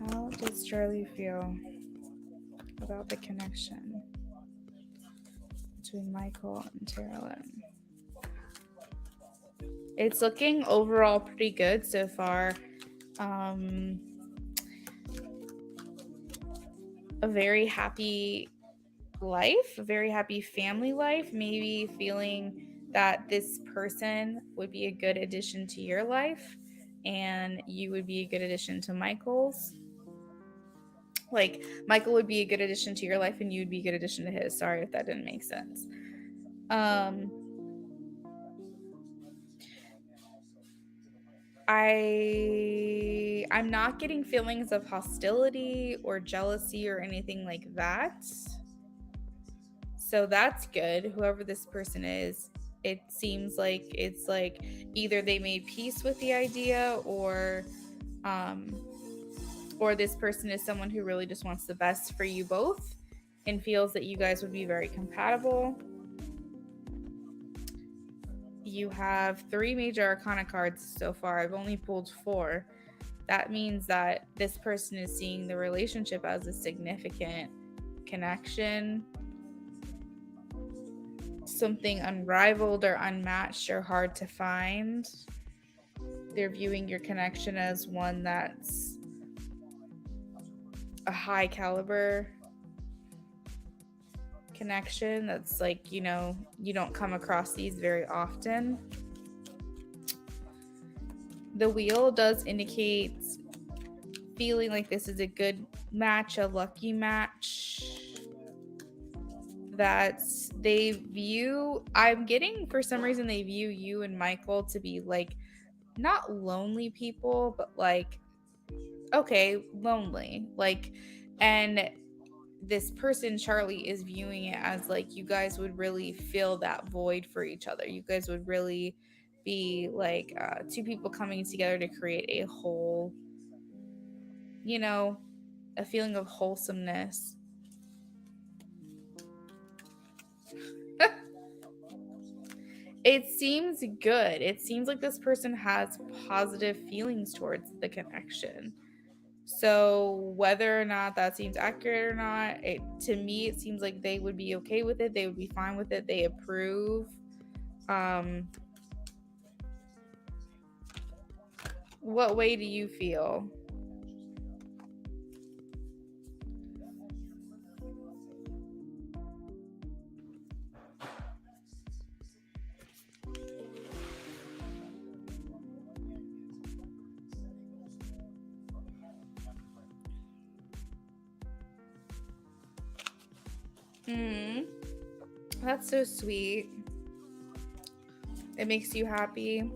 How does Charlie feel about the connection between Michael and Tara Lynn? It's looking overall pretty good so far. A very happy life, a very happy family life, maybe feeling that this person would be a good addition to your life and you would be a good addition to Michael's. Like Michael would be a good addition to your life and you'd be a good addition to his. Sorry if that didn't make sense. I'm not getting feelings of hostility or jealousy or anything like that. So that's good. Whoever this person is, it seems like it's like either they made peace with the idea or this person is someone who really just wants the best for you both and feels that you guys would be very compatible. You have 3 major arcana cards so far. I've only pulled 4. That means that this person is seeing the relationship as a significant connection, something unrivaled or unmatched or hard to find. They're viewing your connection as one that's a high caliber connection that's like, you don't come across these very often. The wheel does indicate feeling like this is a good match, a lucky match that I'm getting for some reason they view you and Michael to be like not lonely people, but like, okay, lonely. Like, and this person, Charlie, is viewing it as like you guys would really fill that void for each other. You guys would really be like 2 people coming together to create a whole, a feeling of wholesomeness. It seems good. It seems like this person has positive feelings towards the connection. So whether or not that seems accurate or not, to me it seems like they would be okay with it. They would be fine with it. They approve. What way do you feel? That's so sweet. It makes you happy.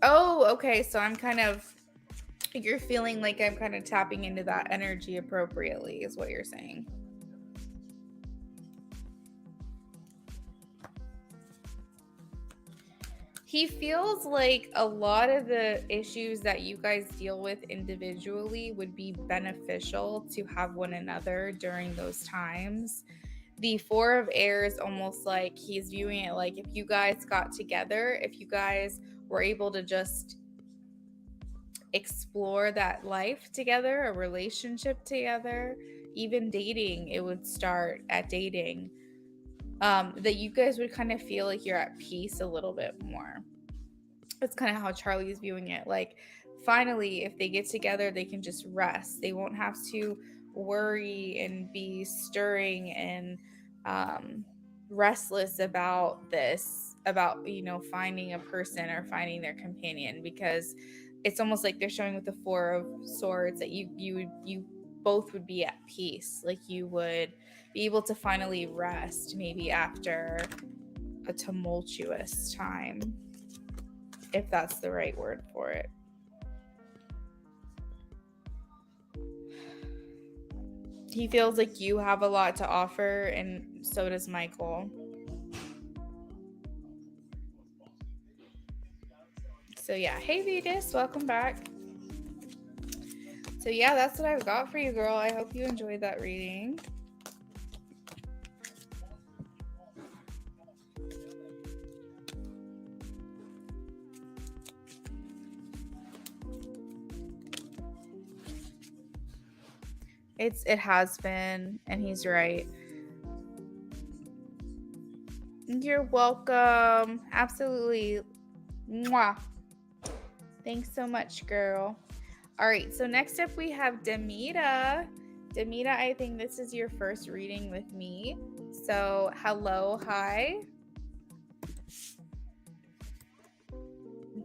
Oh, okay. So you're feeling like I'm kind of tapping into that energy appropriately, is what you're saying. He feels like a lot of the issues that you guys deal with individually would be beneficial to have one another during those times. The 4 of Air is almost like he's viewing it like if you guys got together, if you guys were able to just explore that life together, a relationship together, even dating, it would start at dating. That you guys would kind of feel like you're at peace a little bit more. That's kind of how Charlie is viewing it. Like, finally, if they get together, they can just rest. They won't have to worry and be stirring and restless about this, about, finding a person or finding their companion, because it's almost like they're showing with the 4 of Swords that you both would be at peace. Like you would be able to finally rest maybe after a tumultuous time, if that's the right word for it. He feels like you have a lot to offer, and so does Michael. So yeah, hey Vegas, welcome back. So yeah, that's what I've got for you, girl. I hope you enjoyed that reading. It has been, and he's right. You're welcome. Absolutely. Mwah. Thanks so much, girl. All right, so next up we have Demita. Demita, I think this is your first reading with me. So hello, hi.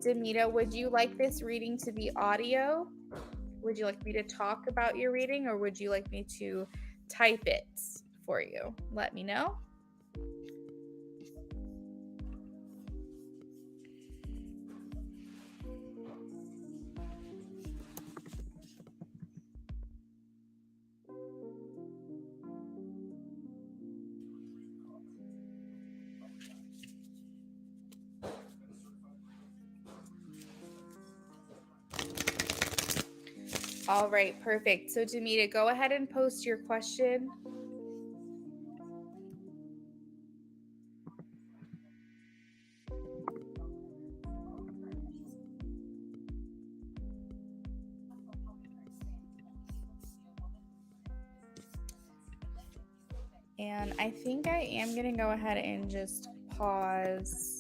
Demita, would you like this reading to be audio? Would you like me to talk about your reading, or would you like me to type it for you? Let me know. All right, perfect. So Demita, go ahead and post your question. And I think I am going to go ahead and just pause.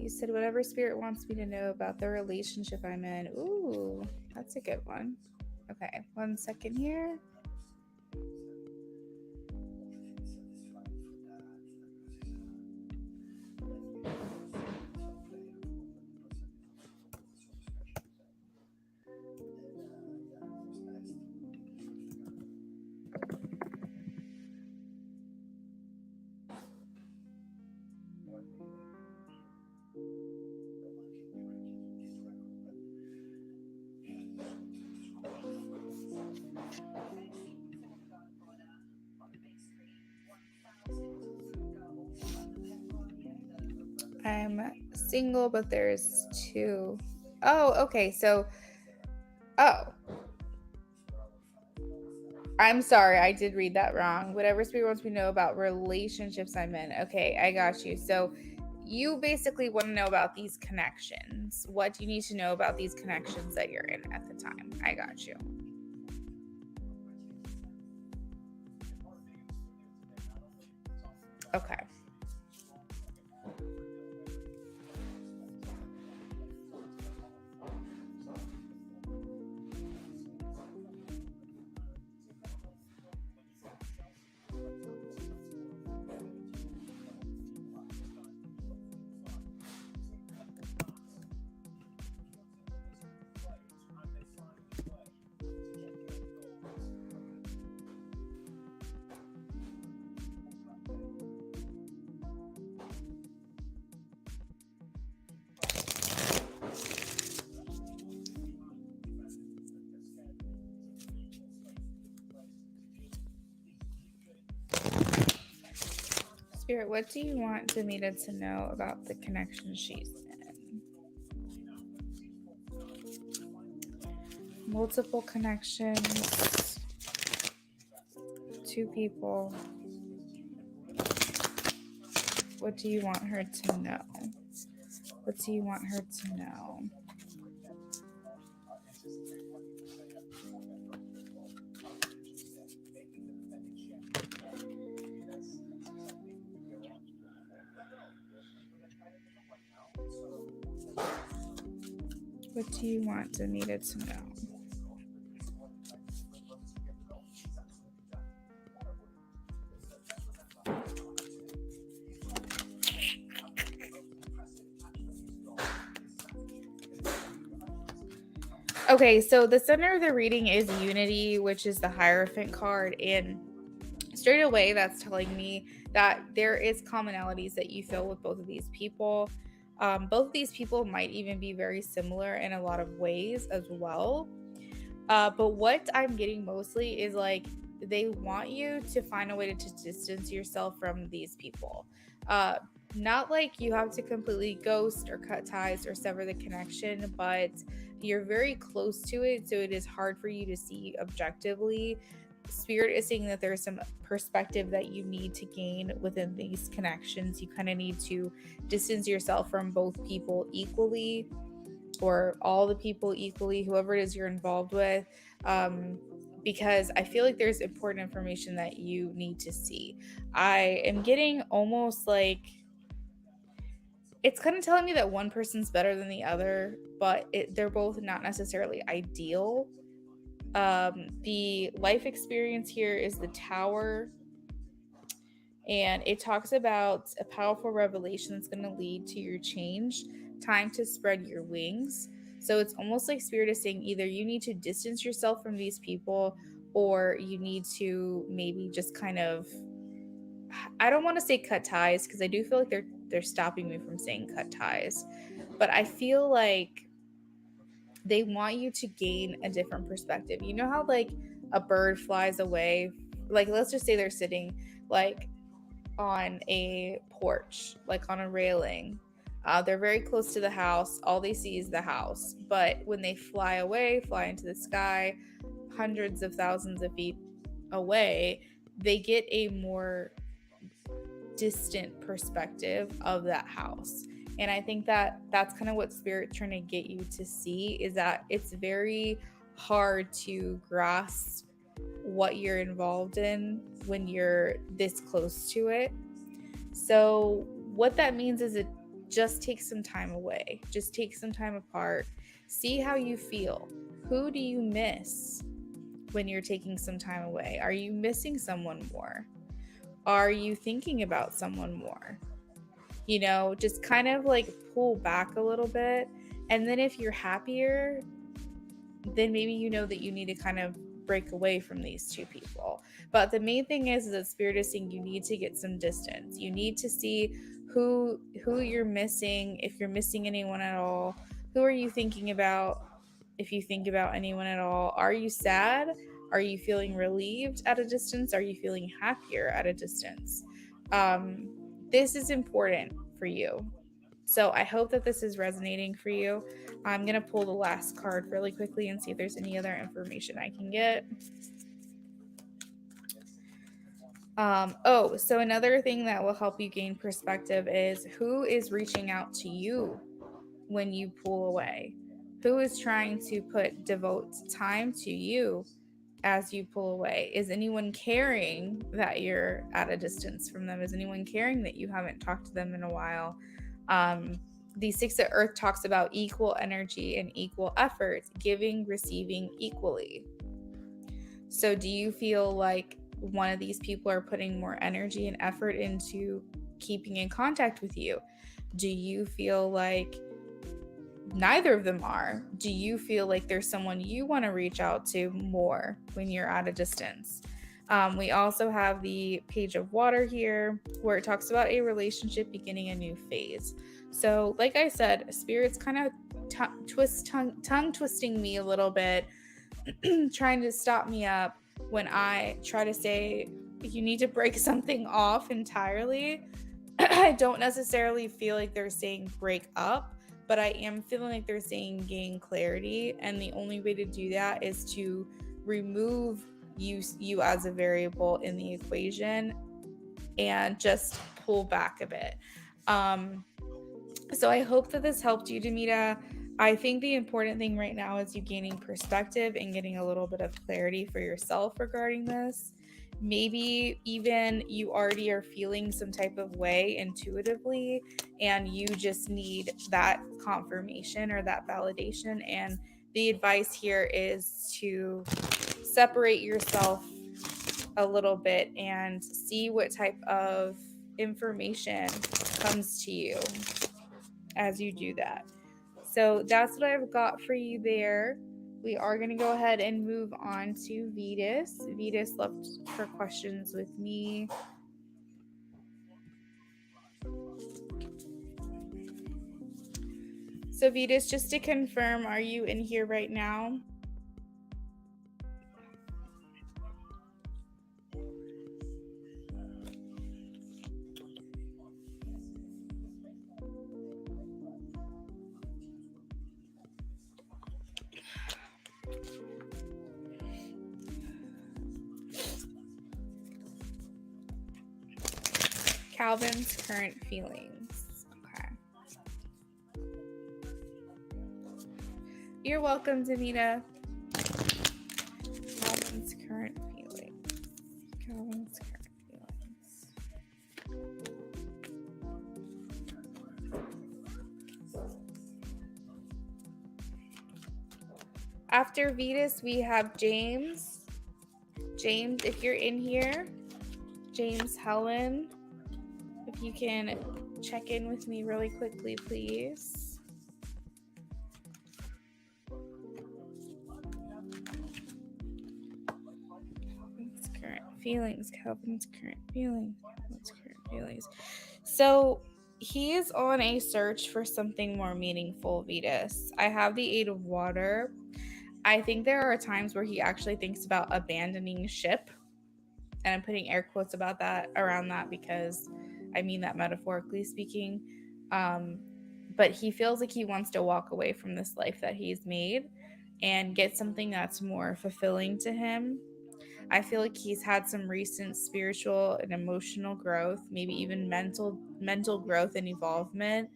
You said whatever spirit wants me to know about the relationship I'm in. Ooh, that's a good one. Okay, 1 second here. I'm single, but there's two. Oh, okay. So, oh, I'm sorry. I did read that wrong. Whatever spirit wants me to know about relationships I'm in. Okay, I got you. So, you basically want to know about these connections. What do you need to know about these connections that you're in at the time? I got you. Okay. Spirit, what do you want Demita to know about the connection she's in? Multiple connections. Two people. What do you want her to know? What do you want her to know? What do you want Anita to know? Okay, so the center of the reading is Unity, which is the Hierophant card. And straight away, that's telling me that there is commonalities that you feel with both of these people. Both of these people might even be very similar in a lot of ways as well. But what I'm getting mostly is like they want you to find a way to distance yourself from these people. Not like you have to completely ghost or cut ties or sever the connection, but you're very close to it, so it is hard for you to see objectively. Spirit is saying that there's some perspective that you need to gain within these connections. You kind of need to distance yourself from both people equally, or all the people equally, whoever it is you're involved with, because I feel like there's important information that you need to see. I am getting almost like it's kind of telling me that one person's better than the other, but they're both not necessarily ideal. The life experience here is the Tower, and it talks about a powerful revelation that's going to lead to your change, time to spread your wings. So it's almost like Spirit is saying either you need to distance yourself from these people, or you need to maybe just kind of, I don't want to say cut ties, because I do feel like they're stopping me from saying cut ties, but I feel like they want you to gain a different perspective. You know how like a bird flies away, like let's just say they're sitting like on a porch, like on a railing. They're very close to the house. All they see is the house. But when they fly away, fly into the sky, hundreds of thousands of feet away, they get a more distant perspective of that house. And I think that that's kind of what Spirit's trying to get you to see, is that it's very hard to grasp what you're involved in when you're this close to it. So what that means is it just takes some time away. Just take some time apart. See how you feel. Who do you miss when you're taking some time away? Are you missing someone more? Are you thinking about someone more? You know, just kind of like pull back a little bit. And then if you're happier, then maybe you know that you need to kind of break away from these two people. But the main thing is that Spirit is saying you need to get some distance. You need to see who you're missing, if you're missing anyone at all. Who are you thinking about, if you think about anyone at all? Are you sad? Are you feeling relieved at a distance? Are you feeling happier at a distance? This is important for you. So I hope that this is resonating for you. I'm going to pull the last card really quickly and see if there's any other information I can get. So another thing that will help you gain perspective is who is reaching out to you when you pull away. Who is trying to devote time to you as you pull away? Is anyone caring that you're at a distance from them? Is anyone caring that you haven't talked to them in a while? The Six of Earth talks about equal energy and equal effort, giving, receiving equally. So do you feel like one of these people are putting more energy and effort into keeping in contact with you? Do you feel like neither of them are? Do you feel like there's someone you want to reach out to more when you're at a distance? We also have the Page of Water here, where it talks about a relationship beginning a new phase. So like I said, Spirit's kind of tongue twisting me a little bit, trying to stop me up when I try to say you need to break something off entirely. I don't necessarily feel like they're saying break up, but I am feeling like they're saying gain clarity. And the only way to do that is to remove you as a variable in the equation and just pull back a bit. So I hope that this helped you, Demita. I think the important thing right now is you gaining perspective and getting a little bit of clarity for yourself regarding this. Maybe even you already are feeling some type of way intuitively and you just need that confirmation or that validation. And the advice here is to separate yourself a little bit and see what type of information comes to you as you do that. So that's what I've got for you there. We are going to go ahead and move on to Vetus. Vetus left her questions with me. So, Vetus, just to confirm, are you in here right now? Calvin's current feelings. Okay. You're welcome, Danita. Calvin's current feelings. Calvin's current feelings. After Vetus, we have James. James, if you're in here, James Helen, if you can check in with me really quickly, please. Calvin's current feelings. Calvin's current feelings. Calvin's current feelings. So he is on a search for something more meaningful, Vetus. I have the Eight of Water. I think there are times where he actually thinks about abandoning ship. And I'm putting air quotes about that around that because I mean that metaphorically speaking. But he feels like he wants to walk away from this life that he's made and get something that's more fulfilling to him. I feel like he's had some recent spiritual and emotional growth, maybe even mental growth and evolvement,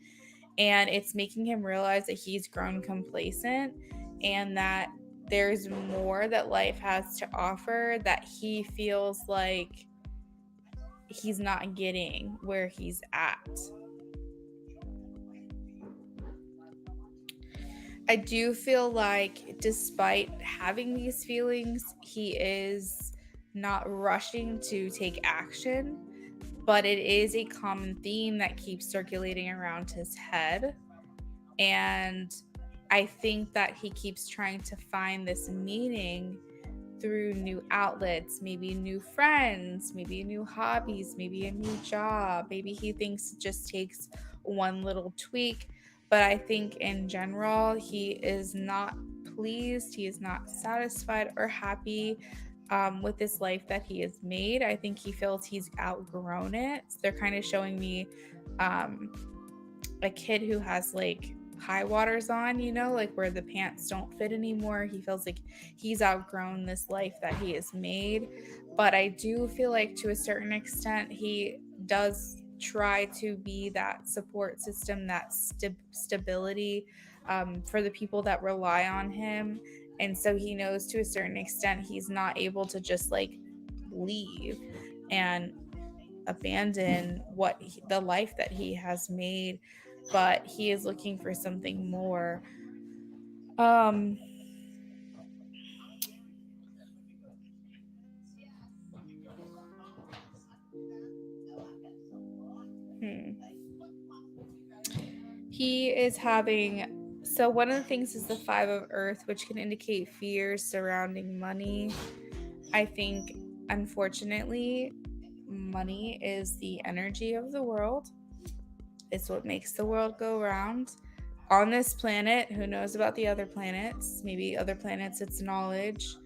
and it's making him realize that he's grown complacent and that there's more that life has to offer that he feels like he's not getting where he's at. I do feel like despite having these feelings, he is not rushing to take action, but it is a common theme that keeps circulating around his head. And I think that he keeps trying to find this meaning through new outlets, maybe new friends, maybe new hobbies, maybe a new job. Maybe he thinks it just takes one little tweak. But I think in general, he is not pleased. He is not satisfied or happy with this life that he has made. I think he feels he's outgrown it. So they're kind of showing me a kid who has like high waters on, like where the pants don't fit anymore. He feels like he's outgrown this life that he has made. But I do feel like to a certain extent, he does try to be that support system, that stability for the people that rely on him. And so he knows to a certain extent he's not able to just like leave and abandon the life that he has made, but he is looking for something more. um he is having, so one of the things is the Five of Earth, which can indicate fears surrounding money. I think unfortunately money is the energy of the world. It's what makes the world go round. On this planet, who knows about the other planets? Maybe other planets it's knowledge,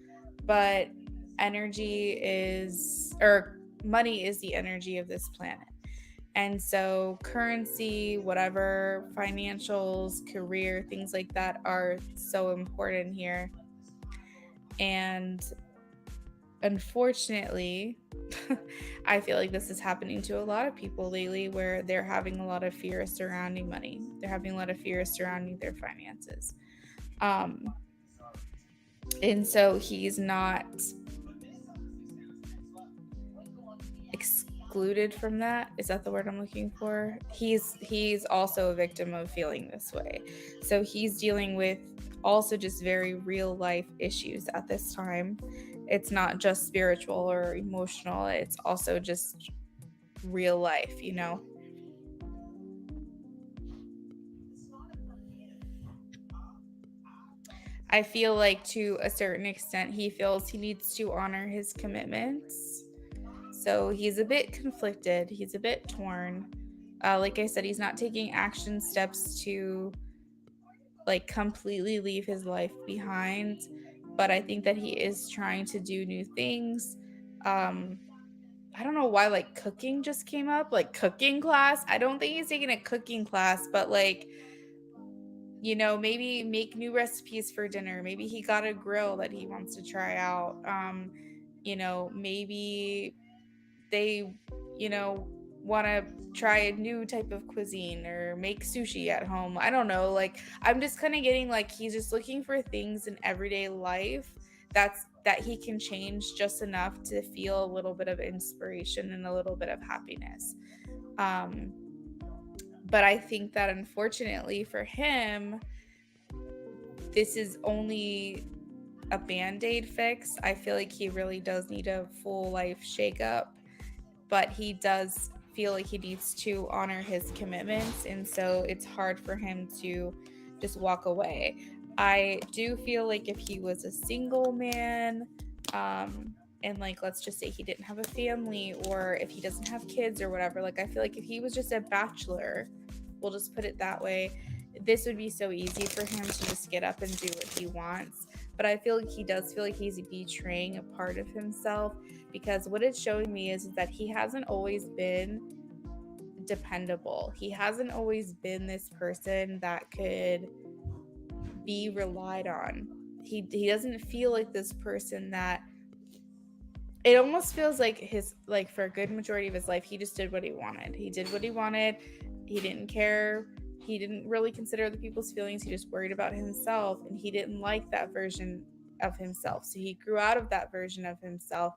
but energy is, or money is the energy of this planet. And so currency, whatever, financials, career, things like that are so important here. And unfortunately, I feel like this is happening to a lot of people lately where they're having a lot of fear surrounding money. They're having a lot of fear surrounding their finances. And so he's not excluded from that. Is that the word I'm looking for? He's also a victim of feeling this way. So he's dealing with also just very real life issues at this time. It's not just spiritual or emotional, it's also just real life, you know? I feel like to a certain extent, he feels he needs to honor his commitments. So he's a bit conflicted, he's a bit torn. Like I said, he's not taking action steps to like completely leave his life behind, but I think that he is trying to do new things. Um, I don't know why like cooking just came up, like cooking class. I don't think he's taking a cooking class, but like, you know, maybe make new recipes for dinner. Maybe he got a grill that he wants to try out. You know, maybe they, you know, want to try a new type of cuisine or make sushi at home. I don't know. Like, I'm just kind of getting like he's just looking for things in everyday life that he can change just enough to feel a little bit of inspiration and a little bit of happiness. Um, but I think that unfortunately for him, this is only a band-aid fix. I feel like he really does need a full life shakeup, but he does feel like he needs to honor his commitments, and so it's hard for him to just walk away. I do feel like if he was a single man, and like let's just say he didn't have a family or if he doesn't have kids or whatever, like I feel like if he was just a bachelor, we'll just put it that way, this would be so easy for him to just get up and do what he wants. But I feel like he does feel like he's betraying a part of himself, because what it's showing me is that he hasn't always been dependable. He hasn't always been this person that could be relied on. He doesn't feel like this person that, it almost feels like his, like for a good majority of his life he just did what he wanted. He did what he wanted. He didn't care. He didn't really consider other people's feelings. He just worried about himself, and he didn't like that version of himself. So he grew out of that version of himself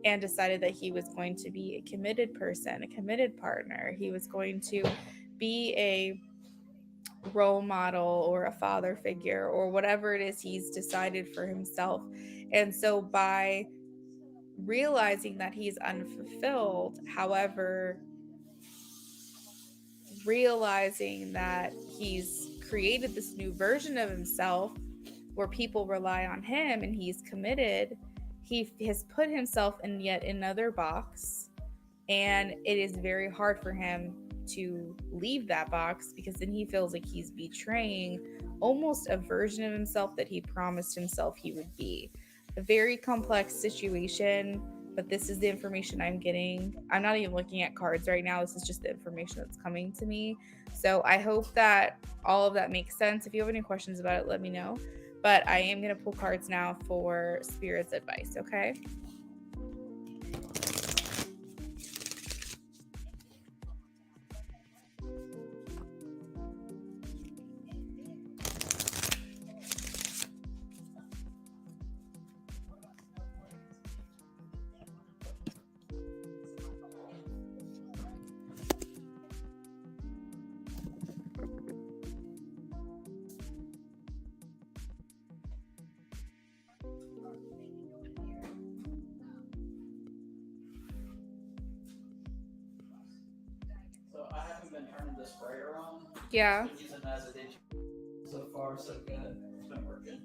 and decided that he was going to be a committed person, a committed partner. He was going to be a role model or a father figure or whatever it is he's decided for himself. And so by realizing that he's unfulfilled, however, realizing that he's created this new version of himself where people rely on him and he's committed, he has put himself in yet another box. And it is very hard for him to leave that box, because then he feels like he's betraying almost a version of himself that he promised himself he would be. A very complex situation, but this is the information I'm getting. I'm not even looking at cards right now. This is just the information that's coming to me. So I hope that all of that makes sense. If you have any questions about it, let me know. But I am going to pull cards now for Spirit's advice, okay? So I haven't been turning the sprayer on. Yeah. Been using it as a ditch. So far, so good. It's been working.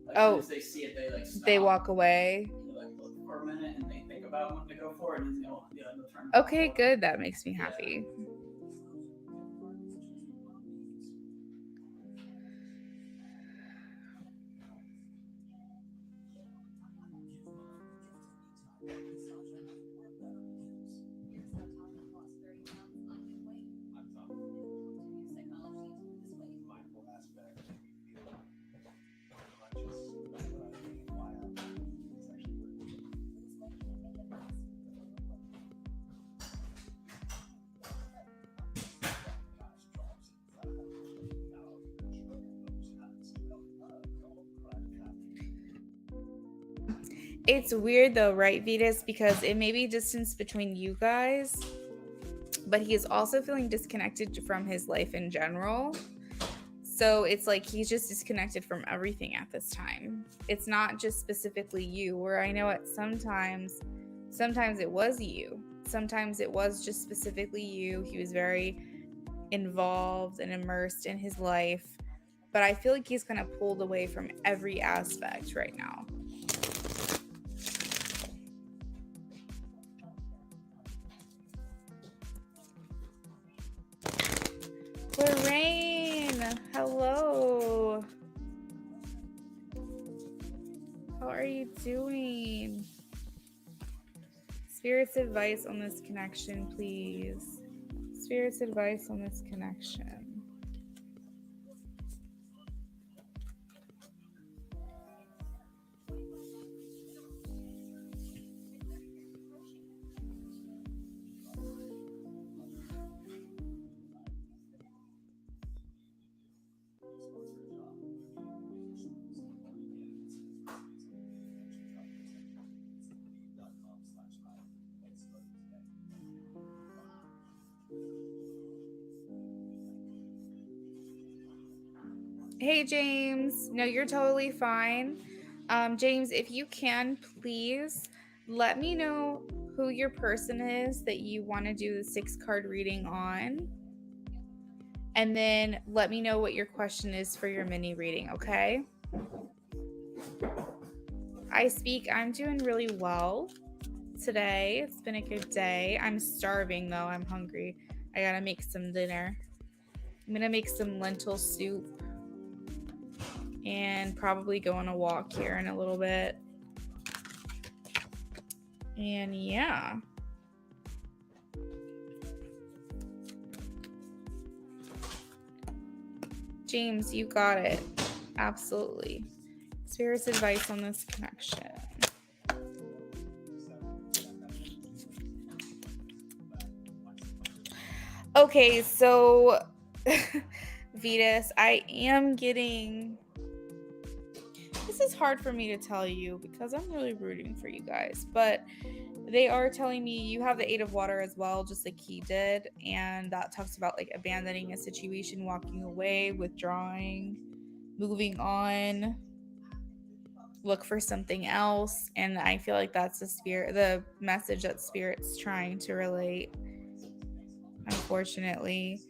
As Oh, soon as they see it, they like stop. they walk away. They like look for a minute and they think about when to go for it, and they'll turn. Okay, good. That makes me happy. It's weird though, right, Vetus? Because it may be distance between you guys, but he is also feeling disconnected from his life in general. So it's like he's just disconnected from everything at this time. It's not just specifically you, where I know it sometimes it was you. Sometimes it was just specifically you. He was very involved and immersed in his life. But I feel like he's kind of pulled away from every aspect right now. Lorraine, hello. How are you doing? Spirit's advice on this connection, please. Spirit's advice on this connection. Hey, James. No, you're totally fine. James, if you can, please let me know who your person is that you want to do the 6-card reading on. And then let me know what your question is for your mini reading, okay? I'm doing really well today. It's been a good day. I'm starving though. I'm hungry. I gotta make some dinner. I'm gonna make some lentil soup and probably go on a walk here in a little bit. And yeah. James, you got it. Absolutely. Spirit's advice on this connection. Okay, so Vetus, I am getting. This is hard for me to tell you because I'm really rooting for you guys, but they are telling me you have the 8 of water as well, just like he did, and that talks about like abandoning a situation, walking away, withdrawing, moving on, look for something else. And I feel like that's the message that Spirit's trying to relate, unfortunately.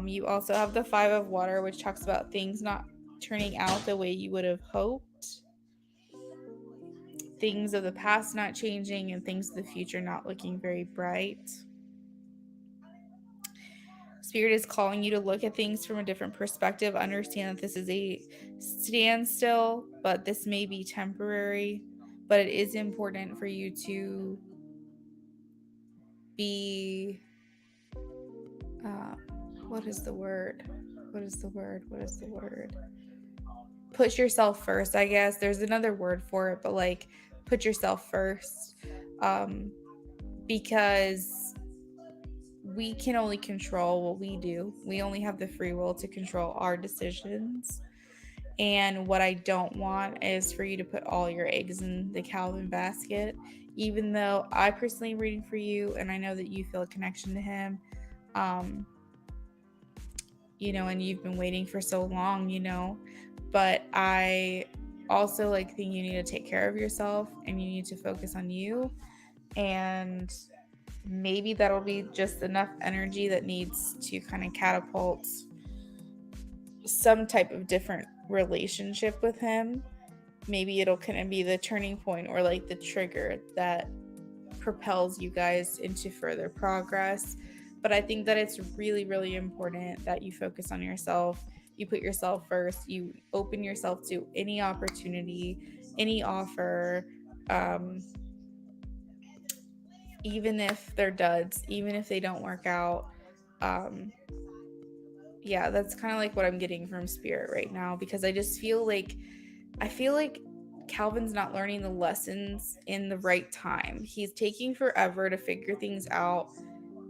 You also have the 5 of water, which talks about things not turning out the way you would have hoped, things of the past not changing, and things of the future not looking very bright. Spirit is calling you to look at things from a different perspective. Understand that this is a standstill, but this may be temporary. But it is important for you to be. What is the word? What is the word? What is the word? Put yourself first, I guess. There's another word for it, but like put yourself first. Because we can only control what we do. We only have the free will to control our decisions. And what I don't want is for you to put all your eggs in the Calvin basket, even though I personally am rooting for you and I know that you feel a connection to him. And you've been waiting for so long, but I also think you need to take care of yourself and you need to focus on you. And maybe that'll be just enough energy that needs to kind of catapult some type of different relationship with him. Maybe it'll kind of be the turning point or like the trigger that propels you guys into further progress. But I think that it's really, really important that you focus on yourself. You put yourself first. You open yourself to any opportunity, any offer, even if they're duds, even if they don't work out. Yeah, that's kind of like what I'm getting from Spirit right now, because I just feel like Calvin's not learning the lessons in the right time. He's taking forever to figure things out.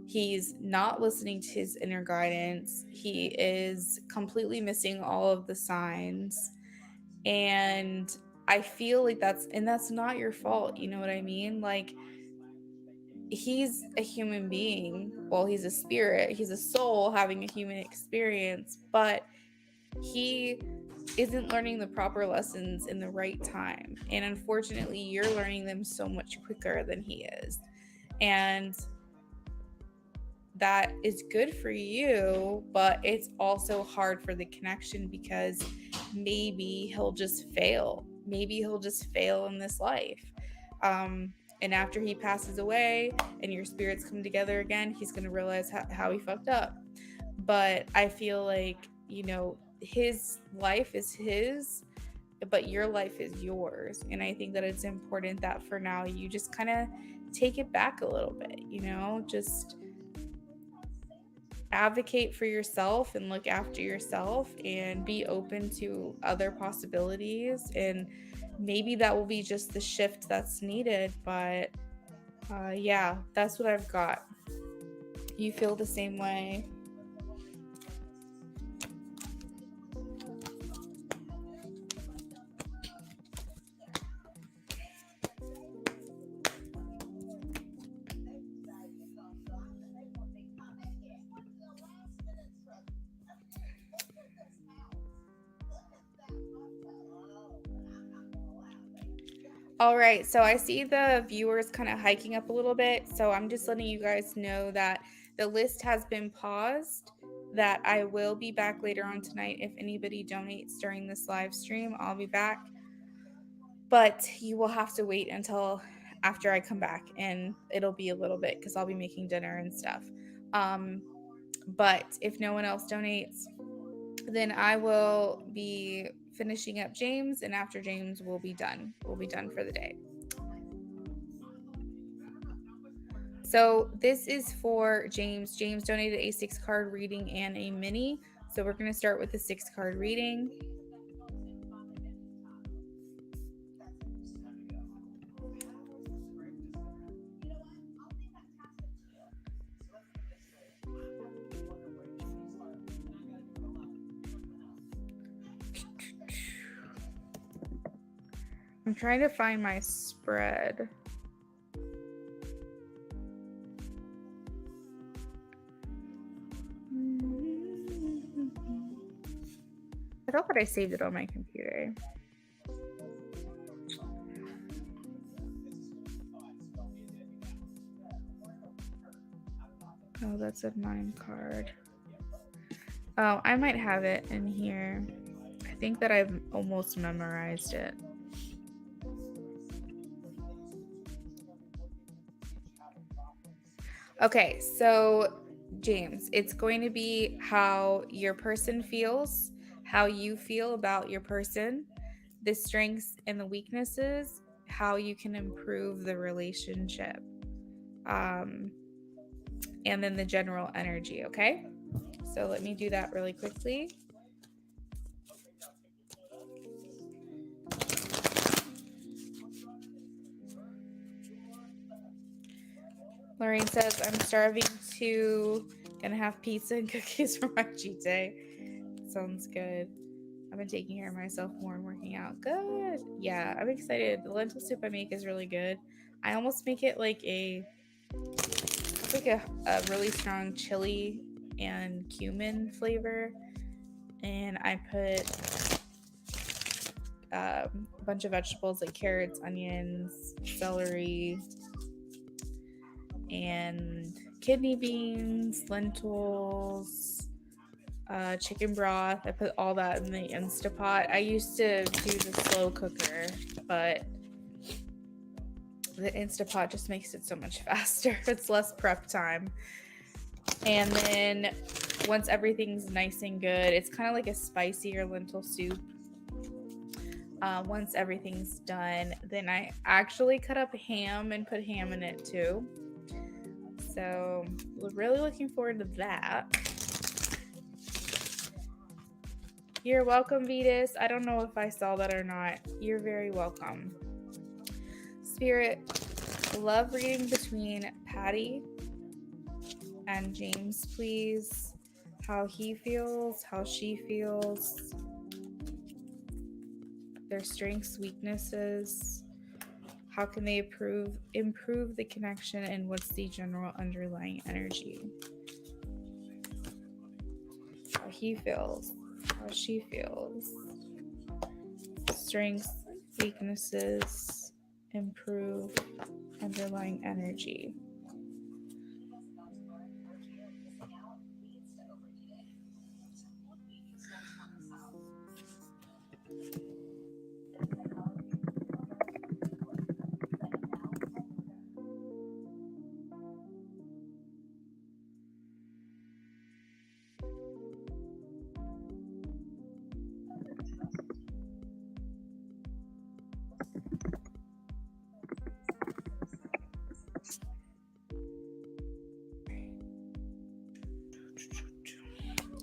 He's not listening to his inner guidance. He is completely missing all of the signs. And I feel like that's not your fault. You know what I mean? Like, he's a human being. Well, he's a spirit, he's a soul having a human experience, but he isn't learning the proper lessons in the right time. And unfortunately, you're learning them so much quicker than he is. And that is good for you, but it's also hard for the connection because maybe he'll just fail. Maybe he'll just fail in this life. And after he passes away and your spirits come together again, he's going to realize how he fucked up. But I feel like, his life is his, but your life is yours. And I think that it's important that for now you just kind of take it back a little bit, just advocate for yourself and look after yourself and be open to other possibilities. And maybe that will be just the shift that's needed. But yeah, that's what I've got. You feel the same way? All right, so I see the viewers kind of hiking up a little bit. So I'm just letting you guys know that the list has been paused, that I will be back later on tonight. If anybody donates during this live stream, I'll be back. But you will have to wait until after I come back, and it'll be a little bit because I'll be making dinner and stuff. But if no one else donates, then I will be finishing up James, and after James, we'll be done. We'll be done for the day. So this is for James. James donated a 6-card reading and a mini. So we're going to start with the 6-card reading. I'm trying to find my spread. I thought that I saved it on my computer. Oh, that's a 9 card. Oh, I might have it in here. I think that I've almost memorized it. Okay, so James, it's going to be how your person feels, how you feel about your person, the strengths and the weaknesses, how you can improve the relationship, and then the general energy, okay? So let me do that really quickly. Lorraine says, I'm starving too. Gonna have pizza and cookies for my cheat day. Sounds good. I've been taking care of myself more and working out. Good. Yeah, I'm excited. The lentil soup I make is really good. I almost make it like a really strong chili and cumin flavor. And I put a bunch of vegetables like carrots, onions, celery, and kidney beans, lentils, chicken broth. I put all that in the Instapot. I used to do the slow cooker, but the Instapot just makes it so much faster. It's less prep time. And then once everything's nice and good, it's kind of like a spicier lentil soup. Once everything's done, then I actually cut up ham and put ham in it too. So we're really looking forward to that. You're welcome, Vetus. I don't know if I saw that or not. You're very welcome. Spirit, love reading between Patty and James, please. How he feels, how she feels. their strengths, weaknesses, how can they improve the connection, and what's the general underlying energy? How he feels, how she feels. Strengths, weaknesses, improve underlying energy.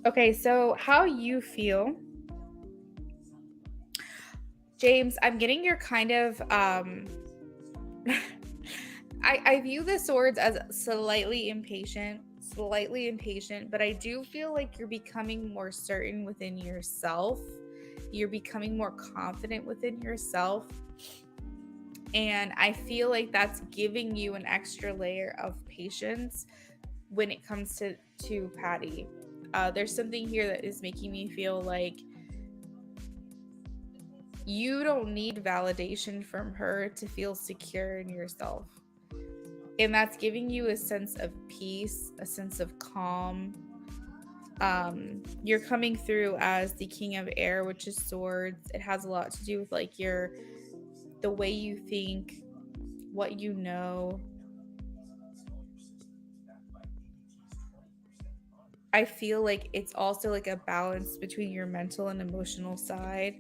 Okay, so how you feel, James, I'm getting your kind of I view the swords as slightly impatient, but I do feel like you're becoming more certain within yourself. You're becoming more confident within yourself. And I feel like that's giving you an extra layer of patience when it comes to Patty. There's something here that is making me feel like you don't need validation from her to feel secure in yourself. And that's giving you a sense of peace, a sense of calm. You're coming through as the king of air, which is swords. It has a lot to do with like the way you think, what you know. I feel like it's also like a balance between your mental and emotional side.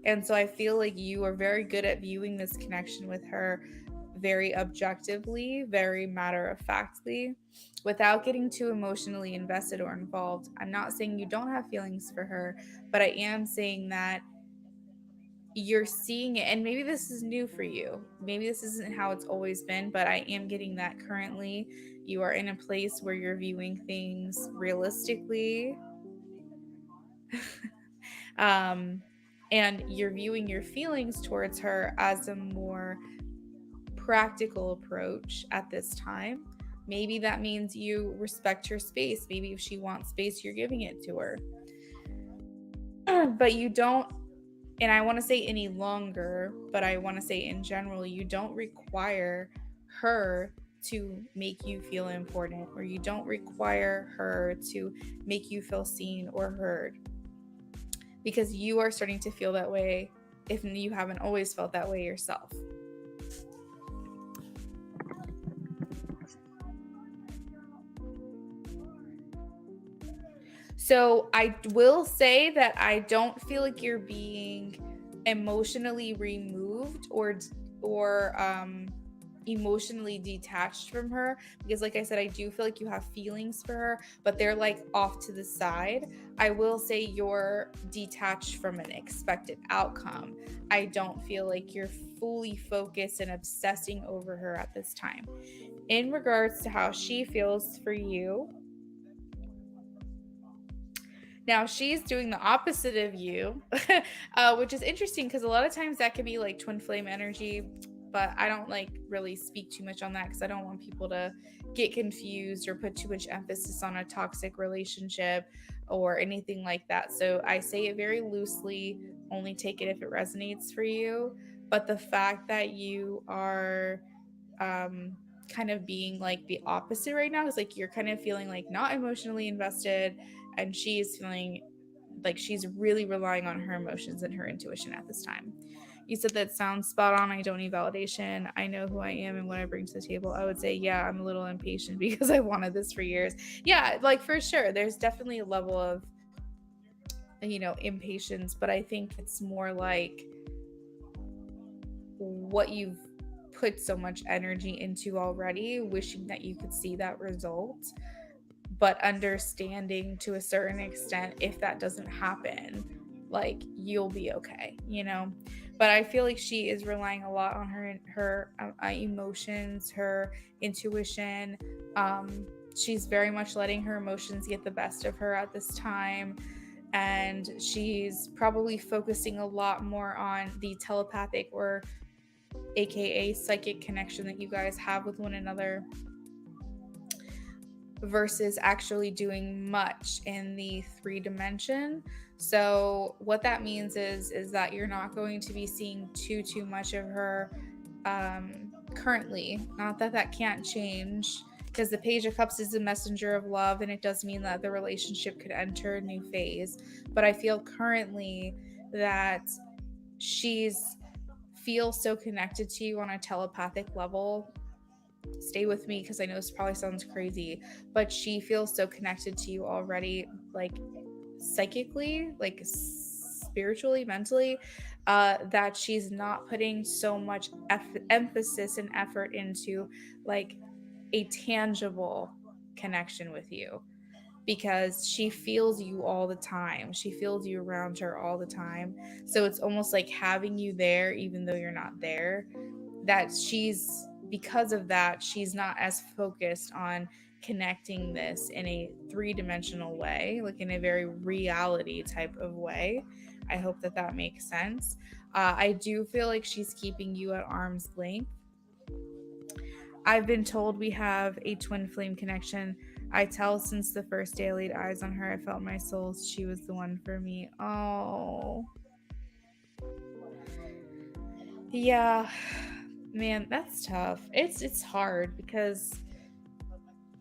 And so I feel like you are very good at viewing this connection with her very objectively, very matter of factly, without getting too emotionally invested or involved. I'm not saying you don't have feelings for her, but I am saying that you're seeing it, and maybe this is new for you. Maybe this isn't how it's always been, but I am getting that currently you are in a place where you're viewing things realistically. um, and you're viewing your feelings towards her as a more practical approach at this time. Maybe that means you respect her space. Maybe if she wants space, you're giving it to her. But you don't, and I want to say any longer, but I want to say in general, you don't require her to make you feel important, or you don't require her to make you feel seen or heard, because you are starting to feel that way if you haven't always felt that way yourself. So I will say that I don't feel like you're being emotionally removed or emotionally detached from her, because like I said, I do feel like you have feelings for her, but they're like off to the side. I will say you're detached from an expected outcome. I don't feel like you're fully focused and obsessing over her at this time. In regards to how she feels for you, now she's doing the opposite of you, which is interesting because a lot of times that can be like twin flame energy, but I don't like really speak too much on that because I don't want people to get confused or put too much emphasis on a toxic relationship or anything like that. So I say it very loosely, only take it if it resonates for you. But the fact that you are kind of being like the opposite right now is like you're kind of feeling like not emotionally invested, and she's feeling like she's really relying on her emotions and her intuition at this time. You said that sounds spot on. I don't need validation. I know who I am and what I bring to the table. I would say, yeah, I'm a little impatient because I wanted this for years. Yeah, like for sure. There's definitely a level of, impatience, but I think it's more like what you've put so much energy into already, wishing that you could see that result, but understanding to a certain extent if that doesn't happen, like you'll be okay. But I feel like she is relying a lot on her emotions, her intuition. She's very much letting her emotions get the best of her at this time. and she's probably focusing a lot more on the telepathic or aka psychic connection that you guys have with one another versus actually doing much in the 3 dimension. So what that means is that you're not going to be seeing too much of her currently. Not that that can't change, because the Page of Cups is a messenger of love, and it does mean that the relationship could enter a new phase. But I feel currently that she's feels so connected to you on a telepathic level. Stay with me because I know this probably sounds crazy, but she feels so connected to you already, like psychically, like spiritually, mentally, that she's not putting so much emphasis and effort into like a tangible connection with you, because she feels you all the time. She feels you around her all the time. So it's almost like having you there, even though you're not there. That she's, because of that, she's not as focused on connecting this in a 3 dimensional way, like in a very reality type of way. I hope that that makes sense. I do feel like she's keeping you at arm's length. I've been told we have a twin flame connection. I tell since the first day I laid eyes on her, I felt my soul. She was the one for me. Oh, yeah, man, that's tough. It's hard because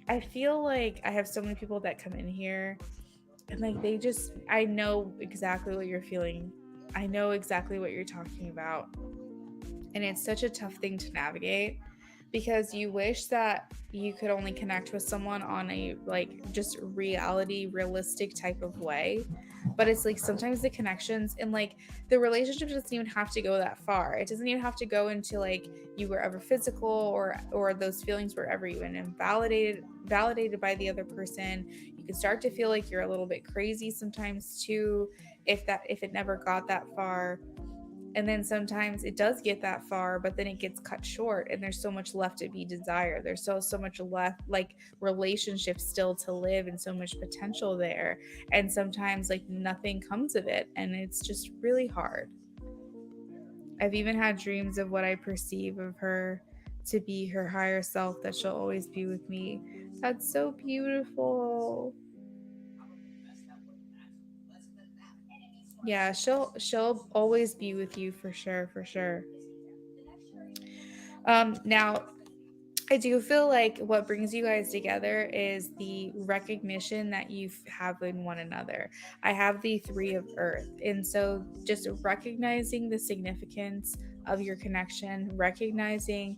I feel like I have so many people that come in here and like they just, I know exactly what you're feeling. I know exactly what you're talking about. And it's such a tough thing to navigate because you wish that you could only connect with someone on a like just reality realistic type of way, but it's like sometimes the connections and like the relationship doesn't even have to go that far. It doesn't even have to go into like you were ever physical or those feelings were ever even validated by the other person. You can start to feel like you're a little bit crazy sometimes too, if it never got that far. And then sometimes it does get that far, but then it gets cut short and there's so much left to be desired. There's so much left, like relationships still to live and so much potential there. And sometimes like nothing comes of it and it's just really hard. I've even had dreams of what I perceive of her to be her higher self, that she'll always be with me. That's so beautiful. Yeah, she'll always be with you for sure, for sure. Now I do feel like what brings you guys together is the recognition that you have in one another. I have the 3 of Earth. And so just recognizing the significance of your connection, recognizing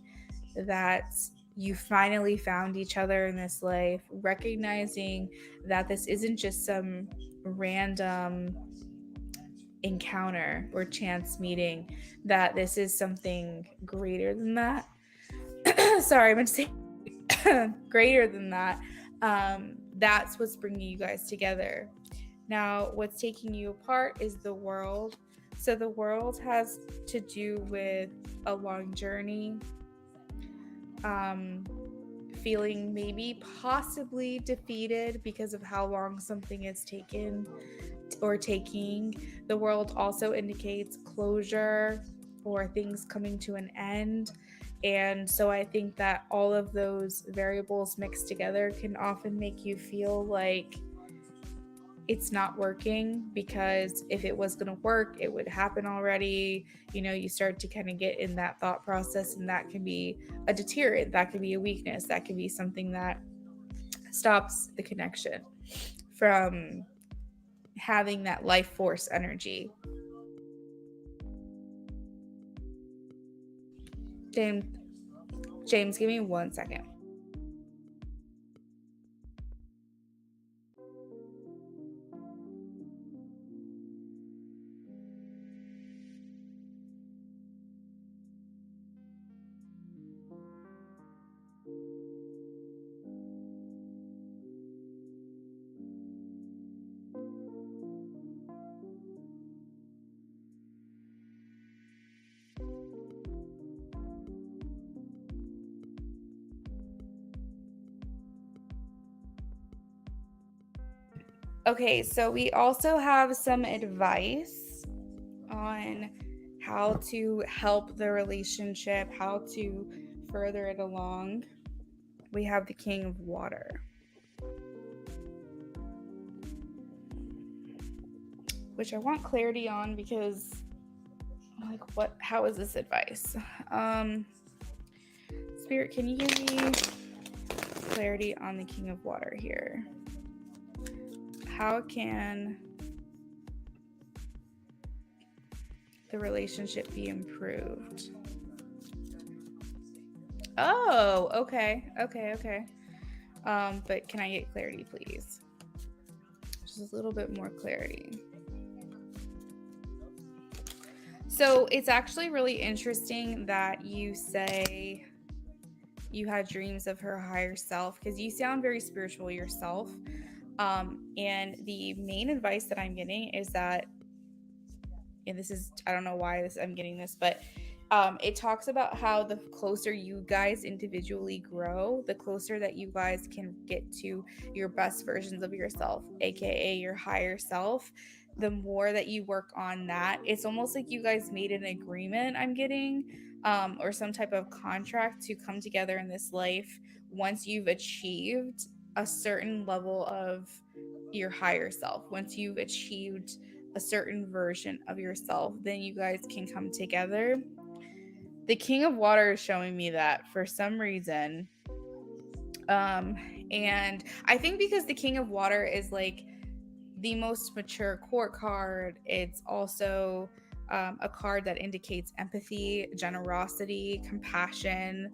that you finally found each other in this life, recognizing that this isn't just some random encounter or chance meeting, that this is something greater than that. Sorry, I meant to say greater than that. That's what's bringing you guys together. Now, what's taking you apart is the world. So, the world has to do with a long journey, um, feeling maybe possibly defeated because of how long something is taken or taking. The world also indicates closure or things coming to an end. And so I think that all of those variables mixed together can often make you feel like it's not working, because if it was going to work, it would happen already. You know, you start to kind of get in that thought process, and that can be a deterrent, that can be a weakness, that can be something that stops the connection from having that life force energy. James, James, give me 1 second. Okay, so we also have some advice on how to help the relationship, how to further it along. We have the King of Water, which I want clarity on because I'm like, how is this advice? Spirit, can you give me clarity on the King of Water here? How can the relationship be improved? Oh, okay. But can I get clarity, please? Just a little bit more clarity. So it's actually really interesting that you say you had dreams of her higher self, because you sound very spiritual yourself. And the main advice that I'm getting is that, and this is, I don't know why I'm getting this, but it talks about how the closer you guys individually grow, the closer that you guys can get to your best versions of yourself, aka your higher self. The more that you work on that, it's almost like you guys made an agreement, I'm getting, or some type of contract to come together in this life once you've achieved a certain level of your higher self. Once you've achieved a certain version of yourself, then you guys can come together. The King of Water is showing me that for some reason. And I think because the King of Water is like the most mature court card, it's also a card that indicates empathy, generosity, compassion,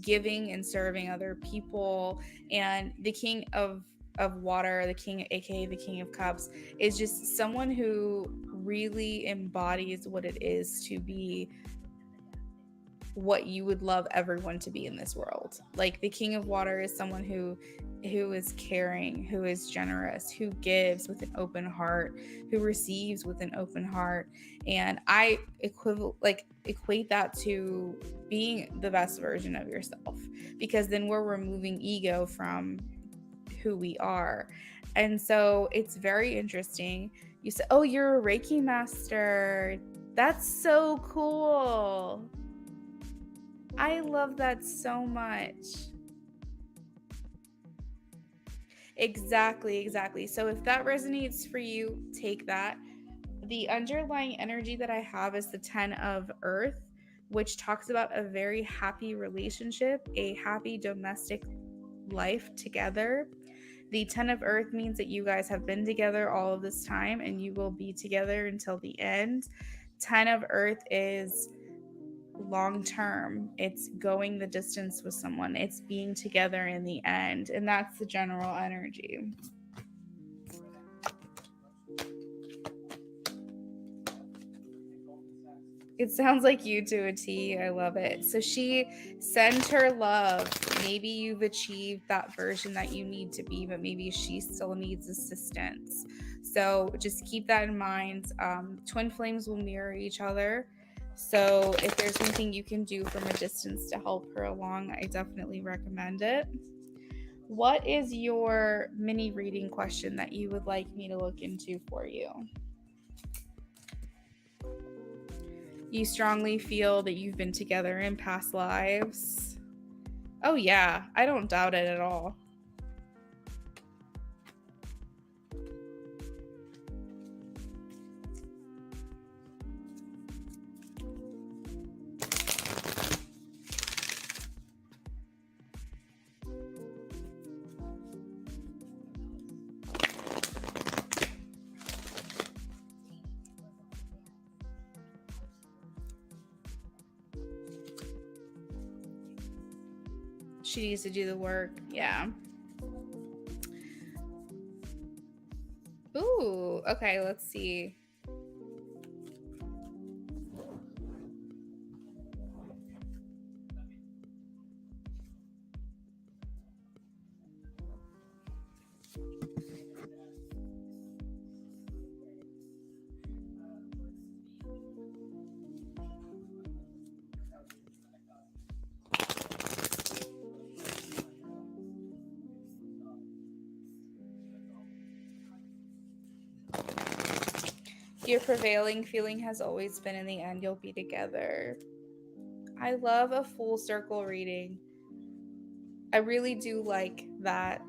giving and serving other people. And the King of Water, the King, aka the King of Cups, is just someone who really embodies what it is to be what you would love everyone to be in this world. Like the King of Water is someone who is caring, who is generous, who gives with an open heart, who receives with an open heart. And I equate that to being the best version of yourself, because then we're removing ego from who we are. And so it's very interesting. You said, oh, you're a Reiki master. That's so cool. I love that so much. Exactly. So if that resonates for you, take that. The underlying energy that I have is the 10 of Earth, which talks about a very happy relationship, a happy domestic life together. The 10 of Earth means that you guys have been together all of this time and you will be together until the end. 10 of Earth is long term. It's going the distance with someone. It's being together in the end. And that's the general energy. It sounds like you to a T. I love it. So she sends her love. Maybe you've achieved that version that you need to be, but maybe she still needs assistance. So just keep that in mind. Twin flames will mirror each other. So if there's anything you can do from a distance to help her along, I definitely recommend it. What is your mini reading question that you would like me to look into for you? You strongly feel that you've been together in past lives? Oh yeah, I don't doubt it at all. She needs to do the work. Yeah. Ooh, okay, let's see. Your prevailing feeling has always been in the end you'll be together. I love a full circle reading. I really do like that.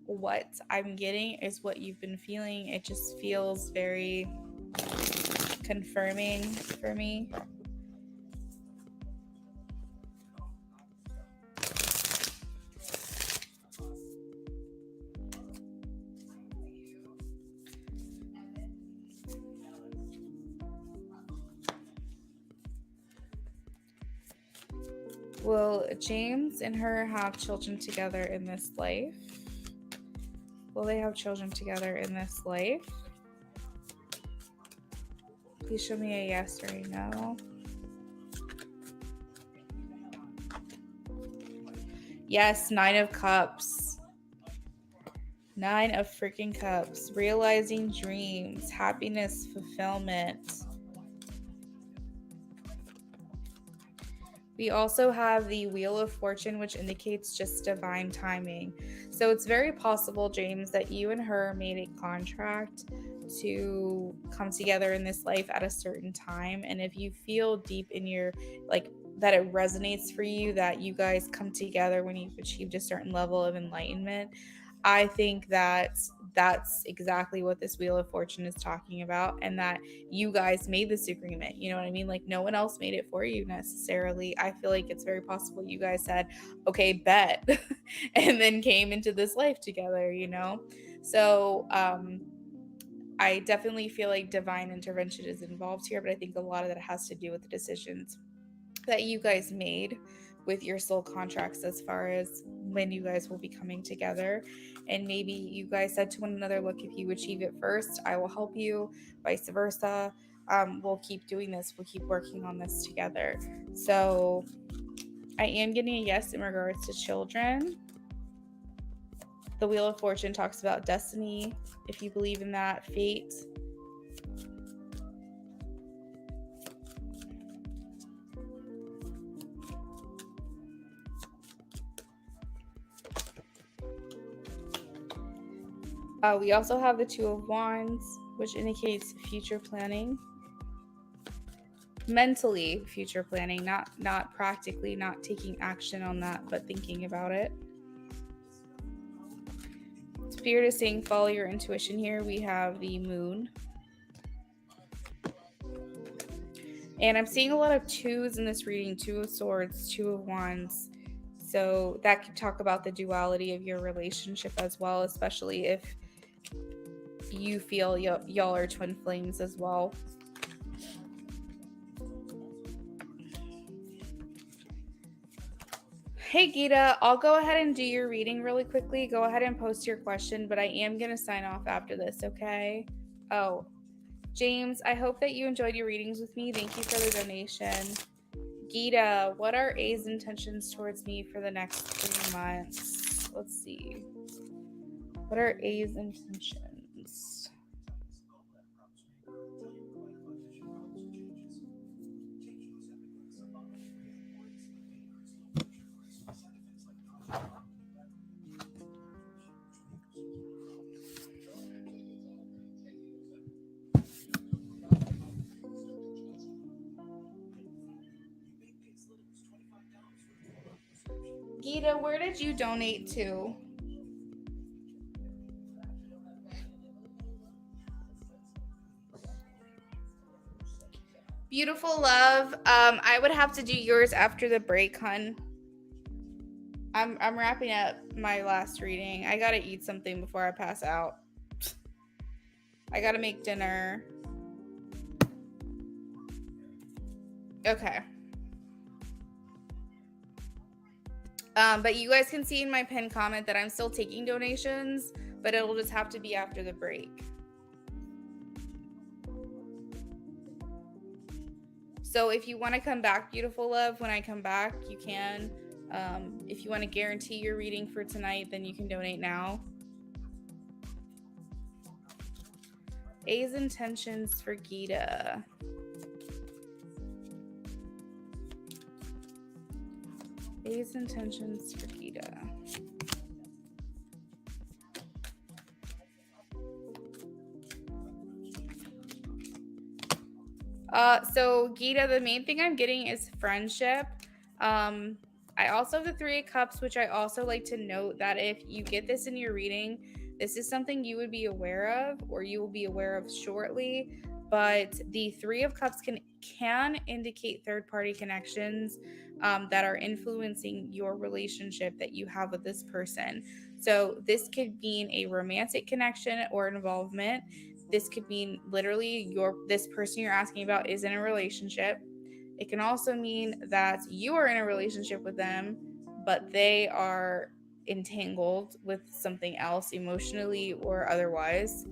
What I'm getting is what you've been feeling. It just feels very confirming for me. Will James and her have children together in this life? Will they have children together in this life? Please show me a yes or a no. Yes, 9 of Cups. 9 of freaking Cups. Realizing dreams, happiness, fulfillment. We also have the Wheel of Fortune, which indicates just divine timing. So it's very possible, James, that you and her made a contract to come together in this life at a certain time. And if you feel deep in your, like, that it resonates for you that you guys come together when you've achieved a certain level of enlightenment, I think that that's exactly what this Wheel of Fortune is talking about, and that you guys made this agreement. You know what I mean? Like, no one else made it for you necessarily. I feel like it's very possible you guys said, okay, bet, and then came into this life together, you know? So, I definitely feel like divine intervention is involved here, but I think a lot of that has to do with the decisions that you guys made with your soul contracts as far as when you guys will be coming together. And maybe you guys said to one another, look, if you achieve it first, I will help you, vice versa. We'll keep doing this, we'll keep working on this together. So I am getting a yes in regards to children. The Wheel of Fortune talks about destiny, if you believe in that, fate. We also have the Two of Wands, which indicates future planning. Mentally future planning, not practically, not taking action on that, but thinking about it. Spirit is saying follow your intuition here. We have the Moon. And I'm seeing a lot of twos in this reading. 2 of Swords, 2 of Wands. So that could talk about the duality of your relationship as well, especially if you feel y'all are twin flames as well. Hey Gita, I'll go ahead and do your reading really quickly. Go ahead and post your question, but I am going to sign off after this, okay? Oh, James, I hope that you enjoyed your readings with me. Thank you for the donation. Gita, what are A's intentions towards me for the next 3 months? Let's see. What are A's intentions? Gita, where did you donate to? Beautiful love. I would have to do yours after the break, hun. I'm wrapping up my last reading. I gotta eat something before I pass out. I gotta make dinner. Okay. But you guys can see in my pinned comment that I'm still taking donations, but it'll just have to be after the break. So if you want to come back, beautiful love, when I come back, you can. If you want to guarantee your reading for tonight, then you can donate now. A's intentions for Gita. A's intentions for Gita. So Gita, the main thing I'm getting is friendship. Um, I also have the Three of Cups, which I also like to note that if you get this in your reading, this is something you would be aware of or you will be aware of shortly. But the Three of Cups can indicate third party connections that are influencing your relationship that you have with this person. So this could mean a romantic connection or involvement. This could mean literally this person you're asking about is in a relationship. It can also mean that you are in a relationship with them, but they are entangled with something else emotionally or otherwise.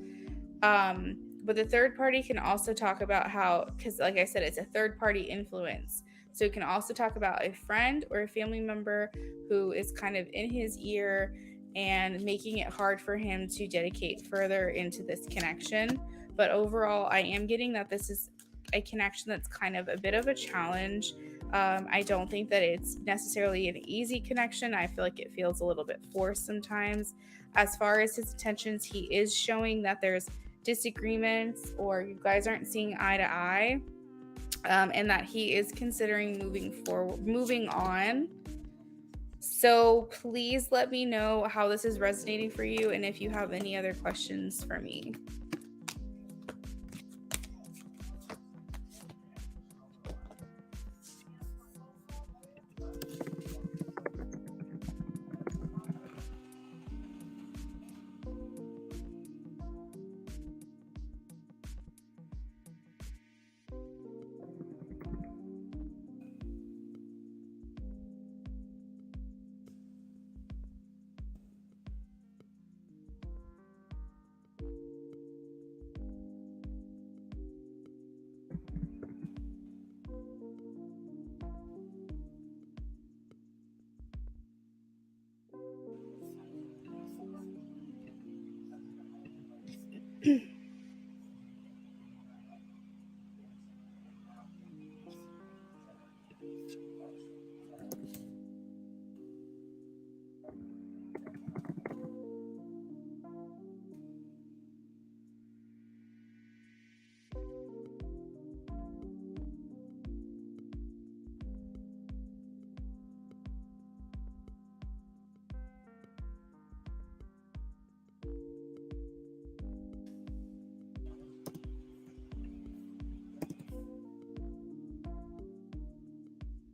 But the third party can also talk about how, because like I said, it's a third party influence. So it can also talk about a friend or a family member who is kind of in his ear and making it hard for him to dedicate further into this connection. But overall, I am getting that this is a connection that's kind of a bit of a challenge. I don't think that it's necessarily an easy connection. I feel like it feels a little bit forced sometimes. As far as his intentions, he is showing that there's disagreements or you guys aren't seeing eye to eye, and that he is considering moving on. So please let me know how this is resonating for you and if you have any other questions for me.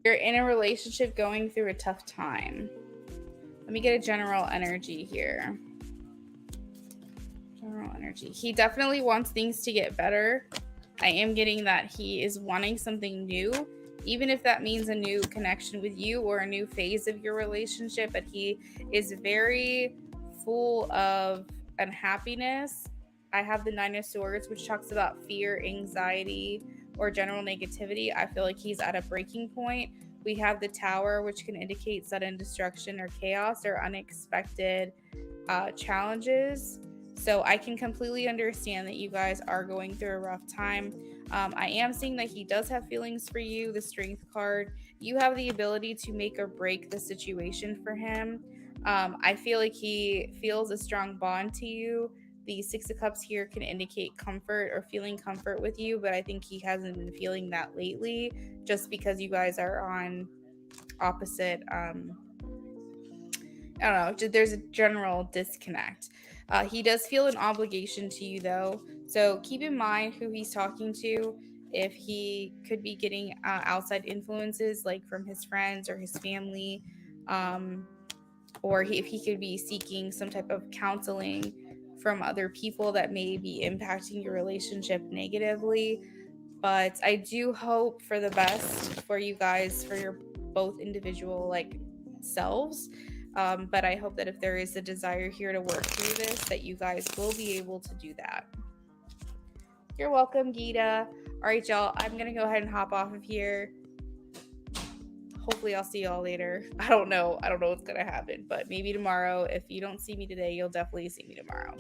You're in a relationship going through a tough time. Let me get a general energy here. General energy. He definitely wants things to get better. I am getting that he is wanting something new, even if that means a new connection with you or a new phase of your relationship. But he is very full of unhappiness. I have the Nine of Swords, which talks about fear, anxiety, or general negativity. I feel like he's at a breaking point. We have the Tower, which can indicate sudden destruction or chaos or unexpected challenges. So I can completely understand that you guys are going through a rough time. I am seeing that he does have feelings for you, the Strength card. You have the ability to make or break the situation for him. I feel like he feels a strong bond to you. The Six of Cups here can indicate comfort or feeling comfort with you, but I think he hasn't been feeling that lately just because you guys are on opposite I don't know, there's a general disconnect. He does feel an obligation to you, though. So keep in mind who he's talking to. If he could be getting outside influences, like from his friends or his family, um, or if he could be seeking some type of counseling from other people that may be impacting your relationship negatively. But I do hope for the best for you guys, for your both individual selves. But I hope that if there is a desire here to work through this, that you guys will be able to do that. You're welcome, Gita. All right, y'all. I'm gonna go ahead and hop off of here. Hopefully, I'll see y'all later. I don't know. I don't know what's gonna happen, but maybe tomorrow. If you don't see me today, you'll definitely see me tomorrow.